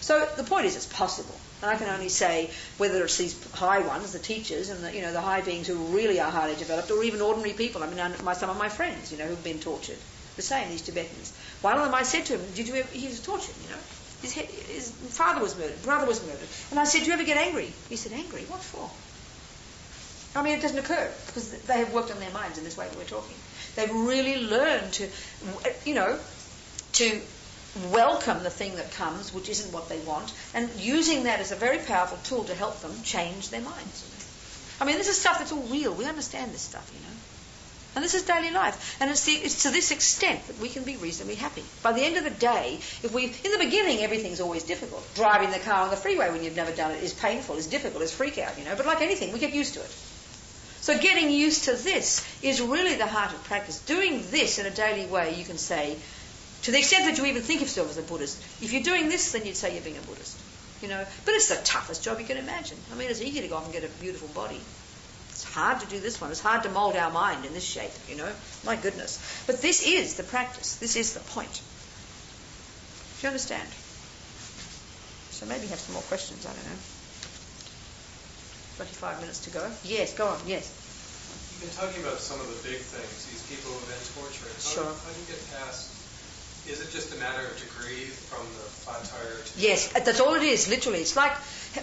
So the point is, it's possible. And I can only say whether it's these high ones, the teachers, and the high beings who really are highly developed, or even ordinary people. I mean, some of my friends, who've been tortured. The same, these Tibetans. One of them, I said to him, "Did you ever?" He was tortured. His father was murdered, brother was murdered, and I said, "Do you ever get angry?" He said, "Angry? What for?" I mean, it doesn't occur because they have worked on their minds in this way that we're talking. They've really learned to welcome the thing that comes, which isn't what they want, and using that as a very powerful tool to help them change their minds. I mean, this is stuff that's all real. We understand this stuff, And this is daily life. And it's to this extent that we can be reasonably happy. By the end of the day, in the beginning, everything's always difficult. Driving the car on the freeway when you've never done it is painful, is difficult, is freak out, But like anything, we get used to it. So getting used to this is really the heart of practice. Doing this in a daily way, you can say, to the extent that you even think of yourself as a Buddhist, if you're doing this, then you'd say you're being a Buddhist. But it's the toughest job you can imagine. I mean, it's easy to go off and get a beautiful body. It's hard to do this one. It's hard to mould our mind in this shape, My goodness. But this is the practice. This is the point. Do you understand? So maybe have some more questions, I don't know. 25 minutes to go. Yes, go on, yes. You've been talking about some of the big things, these people who have been tortured. Sure. How do you get past? Is it just a matter of degree from the flat tire to... Yes, that's all it is, literally. It's like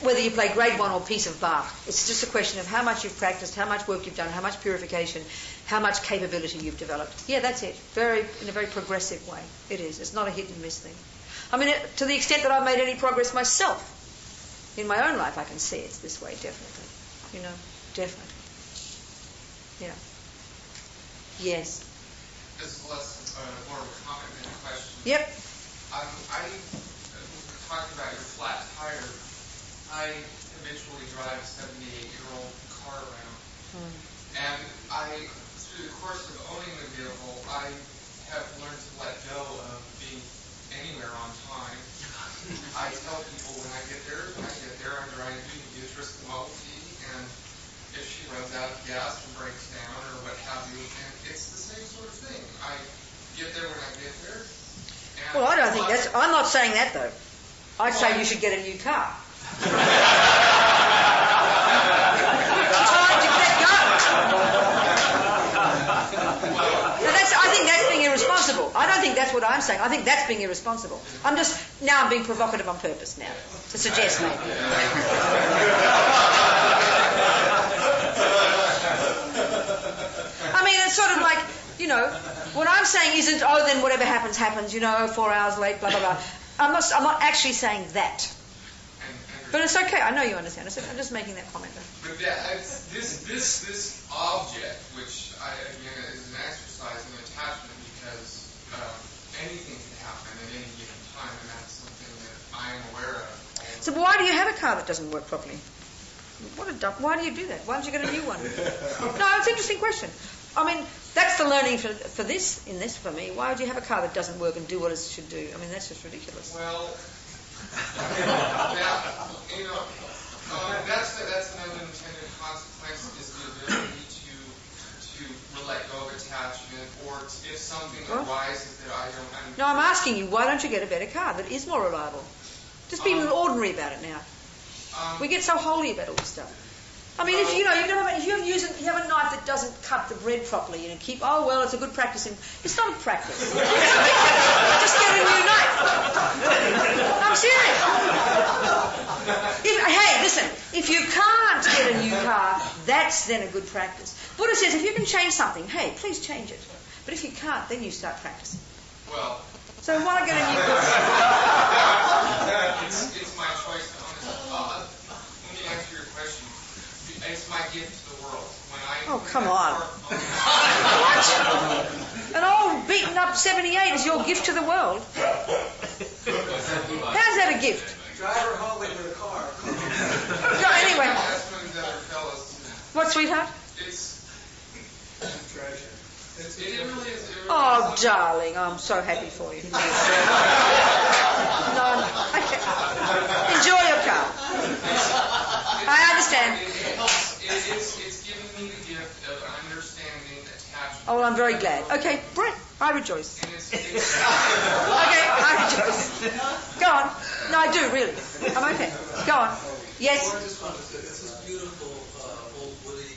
whether you play grade 1 or piece of bark. It's just a question of how much you've practiced, how much work you've done, how much purification, how much capability you've developed. Yeah, that's it. In a very progressive way. It is. It's not a hit and miss thing. I mean, to the extent that I've made any progress myself in my own life, I can see it's this way, definitely. Definitely. Yeah. Yes. This is less more of a comment than a question. Yep. I talked about your flat tire. I habitually drive a 78-year-old car around. And through the course of owning the vehicle, I have learned to let go of being anywhere on time. I tell people when I get there, I'm driving to Beatrice the Model T, and if she runs out of gas or breaks down or what have you, and it's the same sort of thing. I get there when I get there. Well, I don't think that's... I'm not saying that, though. I'd say you should get a new car. It's hard to get going. I think that's being irresponsible. I don't think that's what I'm saying. I think that's being irresponsible. I'm being provocative on purpose now, to suggest maybe. I mean, it's sort of like, what I'm saying isn't, oh, then whatever happens, happens, 4 hours late, blah, blah, blah. I'm not actually saying that. But it's okay. I know you understand. I'm just making that comment. But this object, which again is an exercise in attachment, because anything can happen at any given time, and that's something that I am aware of. So why do you have a car that doesn't work properly? Why do you do that? Why don't you get a new one? No, it's an interesting question. I mean, that's the learning for this for me. Why would you have a car that doesn't work and do what it should do? I mean, that's just ridiculous. Well, that's an unintended consequence, is the ability to let go of attachment, or if something arises that I don't understand. No, I'm asking you, why don't you get a better car that is more reliable? Just be ordinary about it now. We get so holy about all this stuff. I mean, if you have a knife that doesn't cut the bread properly, it's a good practice. It's not a practice. Just get a new knife. I'm serious. Hey, listen, if you can't get a new car, that's then a good practice. Buddha says if you can change something, hey, please change it. But if you can't, then you start practicing. Well, so why not get a new car? It's my choice. Let me answer your question. It's my gift to the world. Come on. What? An old beaten up 78 is your gift to the world? How's that a gift? Drive her home with a car. No, anyway. What, sweetheart? It's treasure. It really is. Oh, darling, I'm so happy for you. No, okay. Enjoy your car. I understand. It's given me the gift of understanding attachment. Oh, well, I'm very glad. Okay, Brett, I rejoice. Okay, I rejoice. Go on. No, I do, really. I'm okay. Go on. Yes? I just wanted to say, this is beautiful, old woody.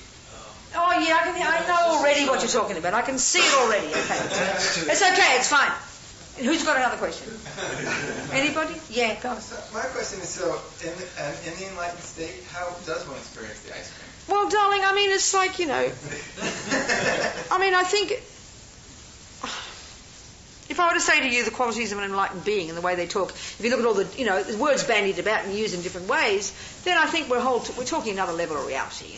Oh, yeah, I know already what you're talking about. I can see it already. Okay. It's okay, it's fine. Who's got another question? Anybody? Yeah, go on. So my question is, in the enlightened state, how does one experience the ice cream? Well, darling, I mean, it's like, I mean, I think if I were to say to you the qualities of an enlightened being and the way they talk, if you look at all the words bandied about and used in different ways, then I think we're talking another level of reality,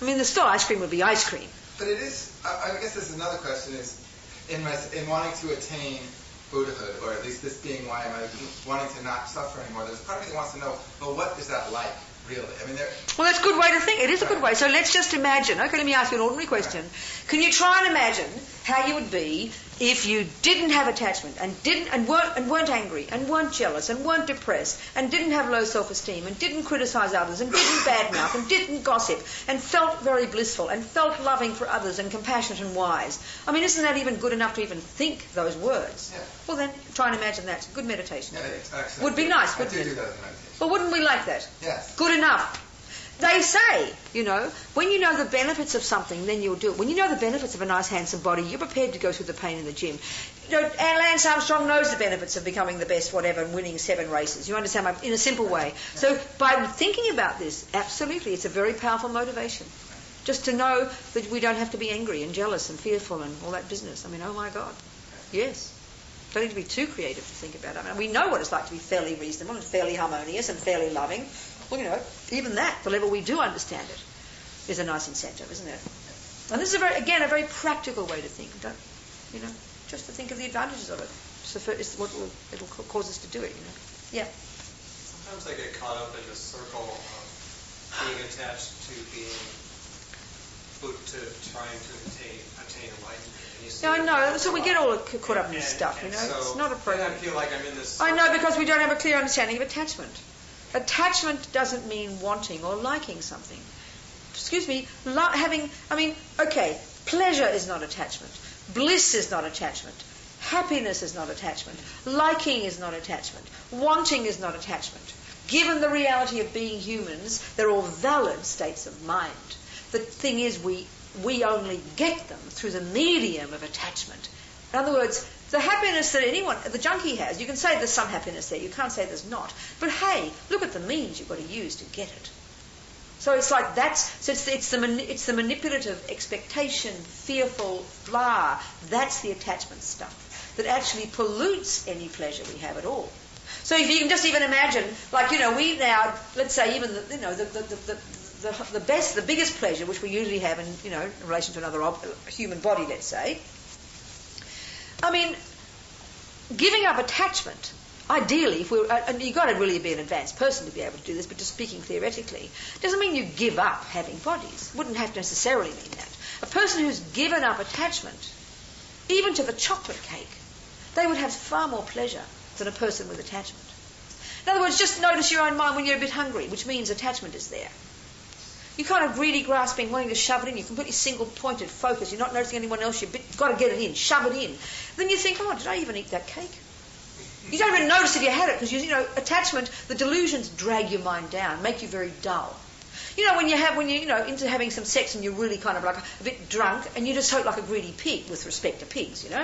I mean, still ice cream would be ice cream. But it is, I guess this is another question, is in wanting to attain Buddhahood, or at least this being why I'm wanting to not suffer anymore, there's part of me that wants to know, well, what is that like, really? I mean, well, that's a good way to think. It is a good way. So let's just imagine. Okay, let me ask you an ordinary question. Can you try and imagine how you would be if you didn't have attachment and weren't angry and weren't jealous and weren't depressed and didn't have low self-esteem and didn't criticize others and didn't badmouth and didn't gossip and felt very blissful and felt loving for others and compassionate and wise? I mean, isn't that even good enough to even think those words? Yeah. Well, then try and imagine that. Good meditation. Yeah, excellent. Would be nice, wouldn't I it? do that as a meditation. Well, wouldn't we like that? Yes. Good enough. They say, when you know the benefits of something, then you'll do it. When you know the benefits of a nice, handsome body, you're prepared to go through the pain in the gym. Lance Armstrong knows the benefits of becoming the best whatever and winning 7 races. You understand? In a simple way. So by thinking about this, absolutely, it's a very powerful motivation. Just to know that we don't have to be angry and jealous and fearful and all that business. I mean, oh my God. Yes. Don't need to be too creative to think about it. I mean, we know what it's like to be fairly reasonable and fairly harmonious and fairly loving. Well, even that, the level we do understand it, is a nice incentive, isn't it? And this is, a very practical way to think. Just to think of the advantages of it. It's what it'll cause us to do it, Yeah. Sometimes I get caught up in this circle of being attached to trying to attain enlightenment. No, I know. So we get all caught up in this stuff, So it's not a problem. I feel like I'm in this... I know, because we don't have a clear understanding of attachment. Attachment doesn't mean wanting or liking something. Excuse me, pleasure is not attachment. Bliss is not attachment. Happiness is not attachment. Liking is not attachment. Wanting is not attachment. Given the reality of being humans, they're all valid states of mind. The thing is, we only get them through the medium of attachment. In other words, the happiness that the junkie has, you can say there's some happiness there, you can't say there's not. But hey, look at the means you've got to use to get it. So it's like it's the manipulative expectation, fearful blah. That's the attachment stuff that actually pollutes any pleasure we have at all. So if you can just even imagine, like, we now, let's say even the biggest pleasure which we usually have in relation to another human body, let's say. I mean, giving up attachment. Ideally, and you've got to really be an advanced person to be able to do this, but just speaking theoretically, doesn't mean you give up having bodies. Wouldn't have to necessarily mean that. A person who's given up attachment, even to the chocolate cake, they would have far more pleasure than a person with attachment. In other words, just notice your own mind when you're a bit hungry, which means attachment is there. You're kind of greedy, grasping, wanting to shove it in. You're completely single-pointed, focused. You're not noticing anyone else. You've got to get it in, shove it in. Then you think, oh, did I even eat that cake? You don't even notice if you had it because, attachment, the delusions drag your mind down, make you very dull. When you're into having some sex and you're really kind of like a bit drunk and you just look like a greedy pig with respect to pigs, I'm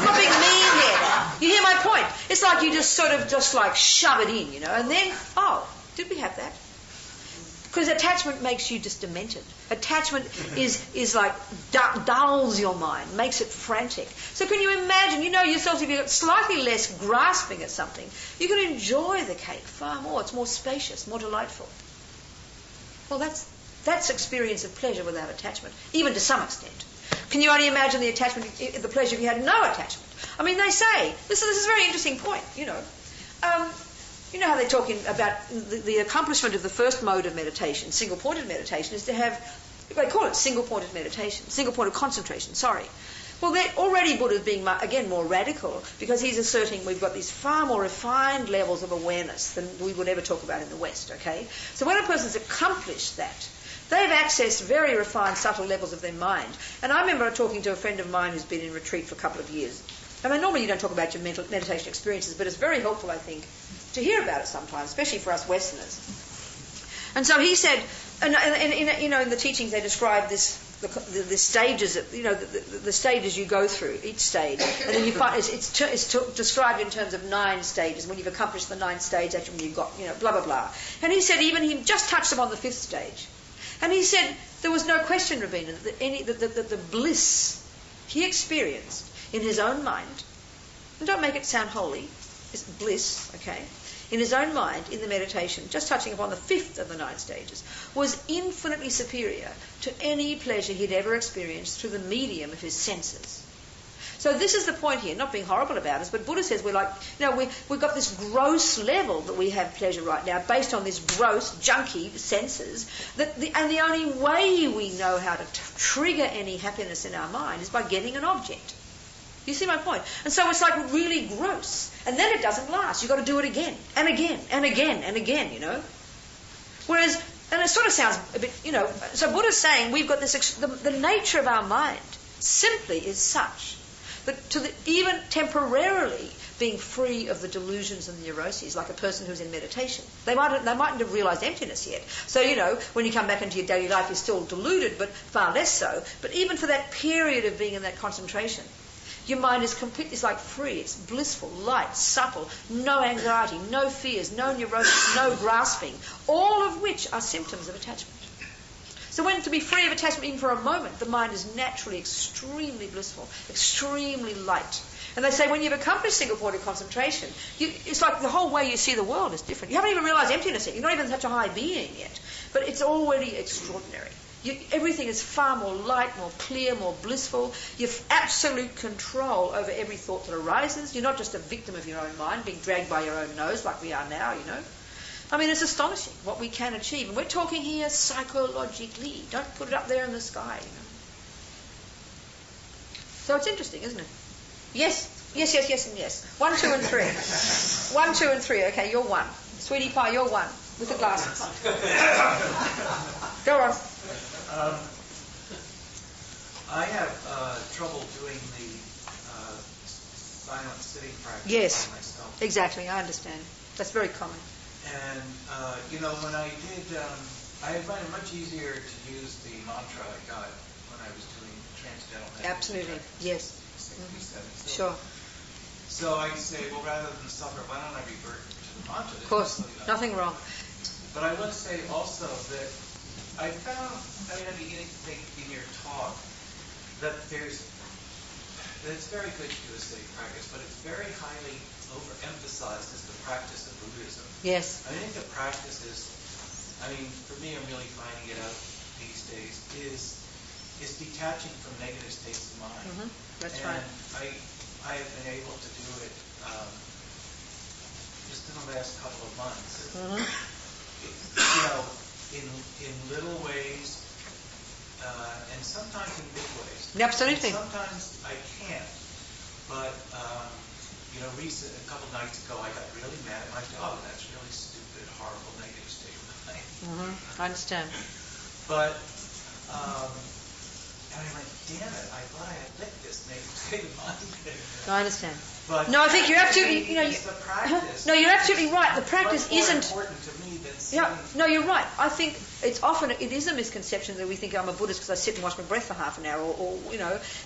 not being mean here now. You hear my point? It's like you just shove it in, and then, oh, did we have that? Because attachment makes you just demented. Attachment is like dulls your mind, makes it frantic. So can you imagine, yourselves, if you've got slightly less grasping at something, you can enjoy the cake far more. It's more spacious, more delightful. Well, that's experience of pleasure without attachment, even to some extent. Can you only imagine the pleasure if you had no attachment? I mean, they say, this is a very interesting point, You know how they're talking about the accomplishment of the first mode of meditation, single-pointed meditation, is to have, they call it single-pointed meditation, single-pointed concentration, sorry. Well, already Buddha's being, again, more radical because he's asserting we've got these far more refined levels of awareness than we would ever talk about in the West, okay? So when a person's accomplished that, they've accessed very refined, subtle levels of their mind. And I remember talking to a friend of mine who's been in retreat for a couple of years. I mean, normally you don't talk about your meditation experiences, but it's very helpful, I think, to hear about it sometimes, especially for us Westerners. And so he said, and in the teachings they describe the stages, the stages you go through, each stage, and then you find it's described in terms of 9 stages. When you've accomplished the 9th stage, that's when you've got, blah blah blah. And he said even he just touched upon the 5th stage, and he said there was no question, Robina, that the bliss he experienced in his own mind, and don't make it sound holy, it's bliss, okay, in his own mind, in the meditation, just touching upon the 5th of the 9 stages, was infinitely superior to any pleasure he'd ever experienced through the medium of his senses. So this is the point here, not being horrible about us, but Buddha says we're like, we've got this gross level that we have pleasure right now, based on this gross, junky senses, and the only way we know how to trigger any happiness in our mind is by getting an object. You see my point? And so it's like really gross. And then it doesn't last. You've got to do it again, and again, and again, and again, Whereas, and it sort of sounds a bit, so Buddha's saying we've got this, the nature of our mind simply is such that even temporarily being free of the delusions and the neuroses, like a person who's in meditation, they mightn't have realised emptiness yet. So, when you come back into your daily life, you're still deluded, but far less so. But even for that period of being in that concentration, your mind is completely, it's like free, it's blissful, light, supple, no anxiety, no fears, no neurosis, no grasping, all of which are symptoms of attachment. So when to be free of attachment even for a moment, the mind is naturally extremely blissful, extremely light. And they say when you've accomplished single-pointed concentration, it's like the whole way you see the world is different. You haven't even realised emptiness yet. You're not even such a high being yet. But it's already extraordinary. Everything is far more light, more clear, more blissful. You have absolute control over every thought that arises. You're not just a victim of your own mind, being dragged by your own nose like we are now, I mean, it's astonishing what we can achieve. And we're talking here psychologically. Don't put it up there in the sky, So it's interesting, isn't it? Yes, and yes. 1, 2, and 3. 1, 2, and 3. Okay, you're 1. Sweetie pie, you're 1. With the glasses. Go on. I have trouble doing the silent sitting practice by myself. Exactly, I understand. That's very common. And, when I did, I find it much easier to use the mantra I got when I was doing transcendental meditation. Absolutely, yes. 67. Sure. So I say, well, rather than suffer, why don't I revert to the mantra? Of course, nothing wrong. But I want to say also that I found, I'm beginning to think in your talk that it's very good to do a sitting practice, but it's very highly overemphasized as the practice of Buddhism. Yes. I think the practice is, for me, I'm really finding it out these days, is detaching from negative states of mind. Mm-hmm. That's and right. I have been able to do it just in the last couple of months. Mm-hmm. In little ways, and sometimes in big ways. Absolutely. And sometimes I can't. But, a couple nights ago, I got really mad at my dog. That's really stupid, horrible, negative state of mind. Mm-hmm. I understand. But, and I went, damn it, I thought I had licked this negative state of mind. I understand. But no, I think you're absolutely, it's the practice. No, you're absolutely right. The practice much more isn't important to me than no, you're right. I think it is a misconception that we think I'm a Buddhist because I sit and wash my breath for half an hour, or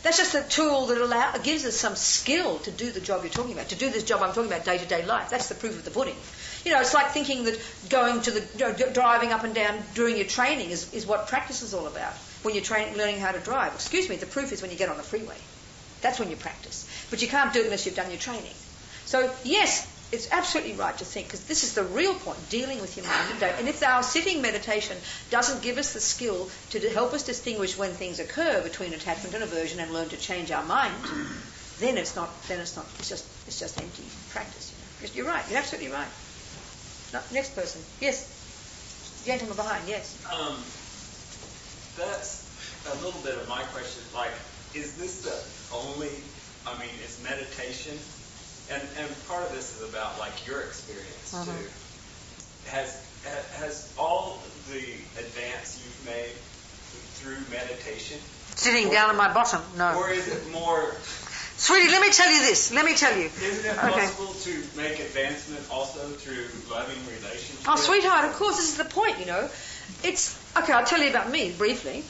that's just a tool that gives us some skill to do the job you're talking about, to do this job I'm talking about, day-to-day life. That's the proof of the pudding. It's like thinking that going to driving up and down during your training is what practice is all about. When you're learning how to drive. Excuse me, the proof is when you get on the freeway. That's when you practice. But you can't do it unless you've done your training. So, yes, it's absolutely right to think, because this is the real point, dealing with your mind. And if our sitting meditation doesn't give us the skill to help us distinguish when things occur between attachment and aversion and learn to change our mind, then it's just empty practice. You're right. You're absolutely right. No, next person. Yes. Gentleman behind. Yes. That's a little bit of my question. Like, is this the only? It's meditation, and part of this is about your experience too. Has all the advance you've made through meditation? Sitting down on my bottom. No. Or is it more? Sweetie, let me tell you this. Let me tell you. Isn't it possible to make advancement also through loving relationships? Oh, sweetheart, of course, this is the point, It's, okay, I'll tell you about me briefly.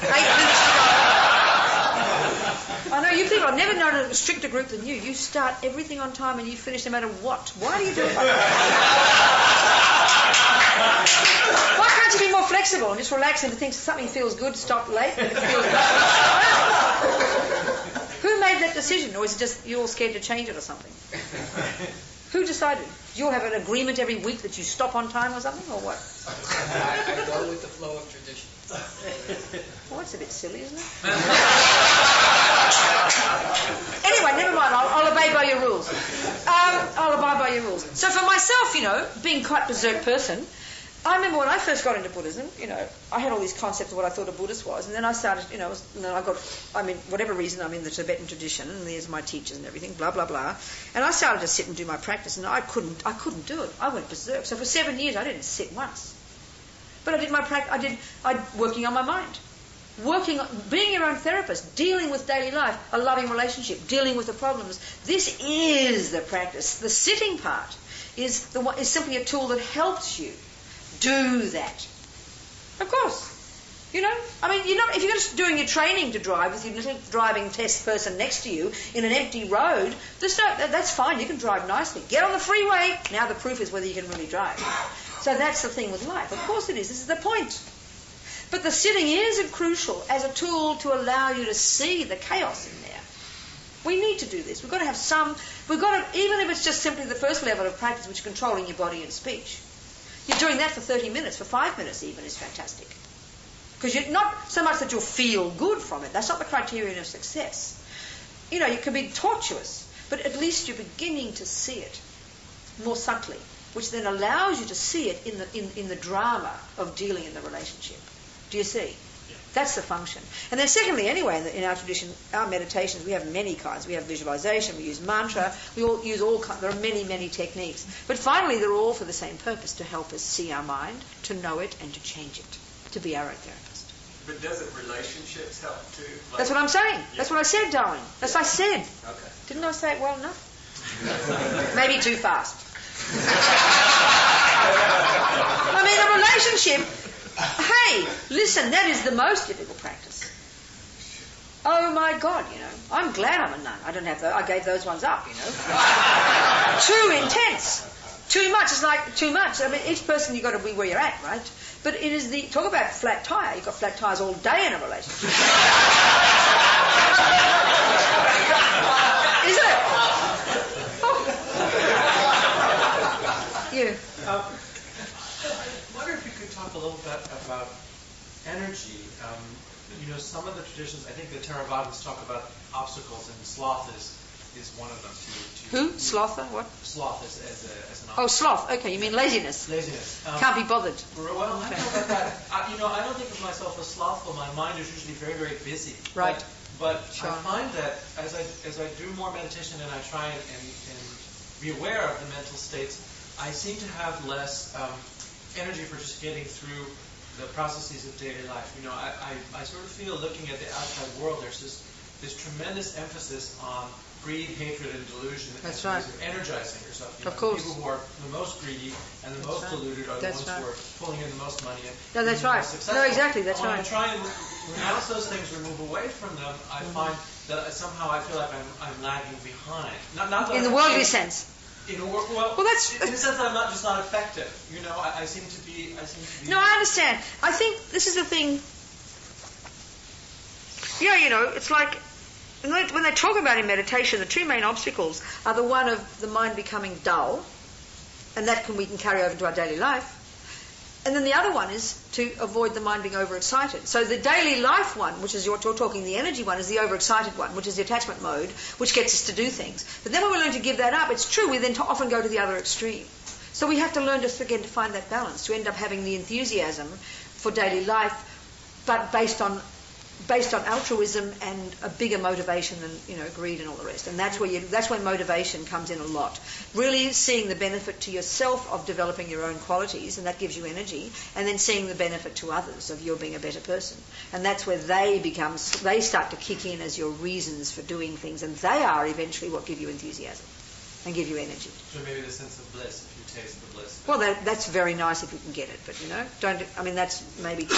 8 weeks ago. I know you people, I've never known a stricter group than you. You start everything on time and you finish no matter what. Why do you do it like that? Why can't you be more flexible and just relax and think something feels good, stop late, and it feels good? Who made that decision? Or is it just you're all scared to change it or something? Who decided? Do you have an agreement every week that you stop on time or something, or what? I go with the flow of tradition. Well, that's a bit silly, isn't it? Anyway, never mind. I'll obey by your rules. I'll abide by your rules. So for myself, being quite a berserk person, I remember when I first got into Buddhism, I had all these concepts of what I thought a Buddhist was, and then I started, and then I got, whatever reason, I'm in the Tibetan tradition, and there's my teachers and everything, blah, blah, blah, and I started to sit and do my practice, and I couldn't do it. I went berserk. So for 7 years, I didn't sit once. But I did my practice, working on my mind. Being your own therapist, dealing with daily life, a loving relationship, dealing with the problems. This is the practice. The sitting part is simply a tool that helps you do that. Of course. You're not, if you're just doing your training to drive with your little driving test person next to you in an empty road, that's fine. You can drive nicely. Get on the freeway. Now the proof is whether you can really drive. So that's the thing with life. Of course it is. This is the point. But the sitting is crucial as a tool to allow you to see the chaos in there. We need to do this. We've got to have even if it's just simply the first level of practice, which is controlling your body and speech. You're doing that for 30 minutes, for 5 minutes even, is fantastic. Because you're not so much that you'll feel good from it. That's not the criterion of success. You can be tortuous, but at least you're beginning to see it more subtly, which then allows you to see it in the drama of dealing in the relationship. Do you see? Yeah. That's the function. And then secondly, anyway, in our tradition, our meditations, we have many kinds. We have visualization, we use mantra, we all use all kinds. There are many, many techniques. But finally, they're all for the same purpose, to help us see our mind, to know it, and to change it, to be our own therapist. But doesn't relationships help too? That's what I'm saying. Yeah. That's what I said, darling. That's what I said. Okay. Didn't I say it well enough? Maybe too fast. A relationship, hey, listen, that is the most difficult practice. Oh my God, I'm glad I'm a nun. I gave those ones up, Too intense. too much. It's like too much. I mean, each person, you've got to be where you're at, right? But it is the, talk about flat tire. You've got flat tires all day in a relationship. Isn't it? Oh. You. I wonder if you could talk a little bit about energy. Some of the traditions, I think the Theravadins talk about obstacles, and sloth is one of them. Who? Slother? What? Sloth as an obstacle. Oh, sloth. Okay, you mean laziness. Laziness. Can't be bothered. Well, I don't know about that. I don't think of myself as slothful. My mind is usually very, very busy. Right. But Sure. I find that as I do more meditation and I try and be aware of the mental states, I seem to have less energy for just getting through the processes of daily life. I sort of feel, looking at the outside world, there's this tremendous emphasis on greed, hatred, and delusion. That's as right. ways of energizing yourself. Of course. People who are the most greedy and the most deluded are the ones who are pulling in the most money. No, that's right. No, exactly, that's when right. I try and renounce those things or move away from them, I find that somehow I feel like I'm lagging behind. Not that In the worldly sense. Well, that's in the sense that I'm not effective. I seem to be. No, I understand. I think this is the thing. Yeah, it's like when they talk about in meditation, the two main obstacles are the one of the mind becoming dull, and that we can carry over into our daily life. And then the other one is to avoid the mind being overexcited. So the daily life one, which is you're talking the energy one, is the overexcited one, which is the attachment mode, which gets us to do things. But then when we learn to give that up, it's true, we then often go to the other extreme. So we have to learn just again to find that balance, to end up having the enthusiasm for daily life, but based on altruism and a bigger motivation than greed and all the rest. And that's where motivation comes in a lot. Really seeing the benefit to yourself of developing your own qualities, and that gives you energy, and then seeing the benefit to others of your being a better person. And that's where they start to kick in as your reasons for doing things, and they are eventually what give you enthusiasm and give you energy. So maybe the sense of bliss, if you taste the bliss. Well, that's very nice if you can get it, but that's maybe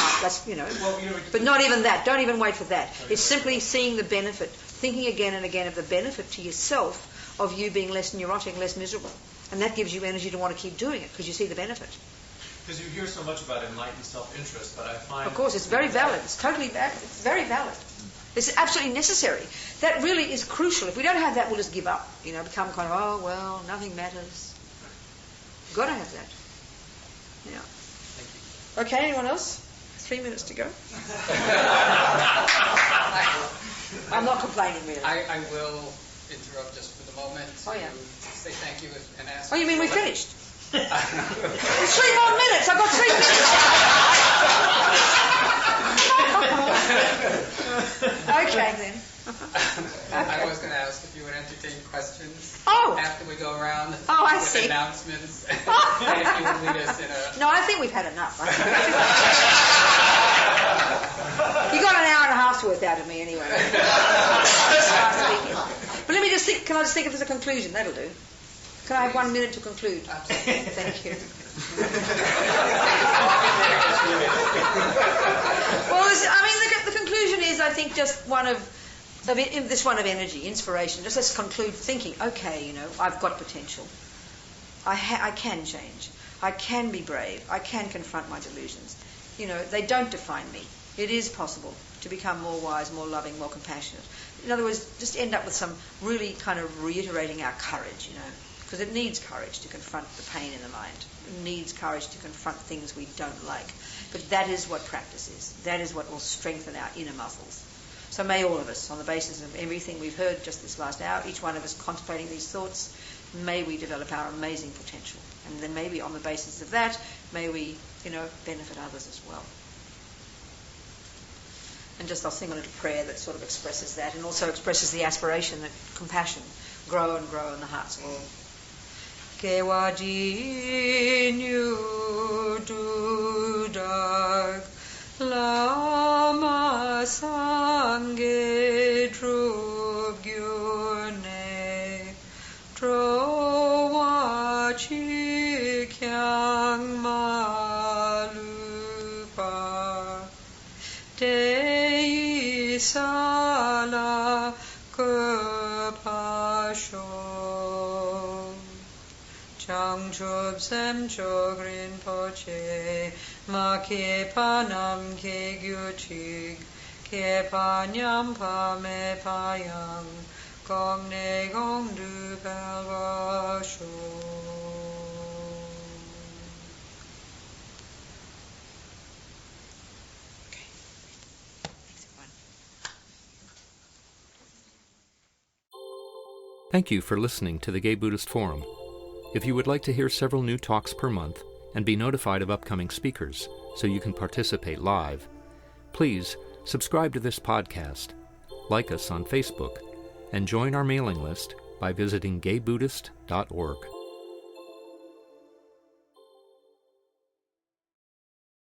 but not even that. Don't even wait for that. It's simply seeing the benefit, thinking again and again of the benefit to yourself of you being less neurotic, less miserable, and that gives you energy to want to keep doing it because you see the benefit. Because you hear so much about enlightened self-interest, but I find... Of course, it's very valid. It's totally valid. It's very valid. It's absolutely necessary. That really is crucial. If we don't have that, we'll just give up. Become kind of, nothing matters. You've got to have that. Yeah. Thank you. Okay, anyone else? 3 minutes to go. I'm not complaining, really. I will interrupt just for the moment to say thank you and ask... Oh, you mean we finished? There's 3 more minutes. I've got 3 minutes. Okay, then. I was going to ask if you would entertain questions after we go around with announcements. And if you would lead us in a... No, I think we've had enough. You got an hour and a half's worth out of me anyway. But let me just think, can I just think if there's a conclusion? That'll do. Can I have 1 minute to conclude? Absolutely. Thank you. Well, the conclusion is, I think, just one of energy, inspiration. Just let's conclude thinking, okay, I've got potential. I can change. I can be brave. I can confront my delusions. They don't define me. It is possible to become more wise, more loving, more compassionate. In other words, just end up with some really kind of reiterating our courage, because it needs courage to confront the pain in the mind. It needs courage to confront things we don't like. But that is what practice is. That is what will strengthen our inner muscles. So may all of us, on the basis of everything we've heard just this last hour, each one of us contemplating these thoughts, may we develop our amazing potential. And then maybe on the basis of that, may we, benefit others as well. And just I'll sing a little prayer that sort of expresses that, and also expresses the aspiration that compassion grow and grow in the hearts of all. Kewajinyu dudag Lama Sangye Drugyurne Drowachi Kyang Malupa Dei Sala Kupasho Changchub Sem Chog Rinpoche, Ma Ke Panam Ke Gyuchig, Ke Panyam Pa Me Payam, Gong Ne Gong Du Belwa Sho. Thank you for listening to the Gay Buddhist Forum. If you would like to hear several new talks per month and be notified of upcoming speakers so you can participate live, please subscribe to this podcast, like us on Facebook, and join our mailing list by visiting gaybuddhist.org.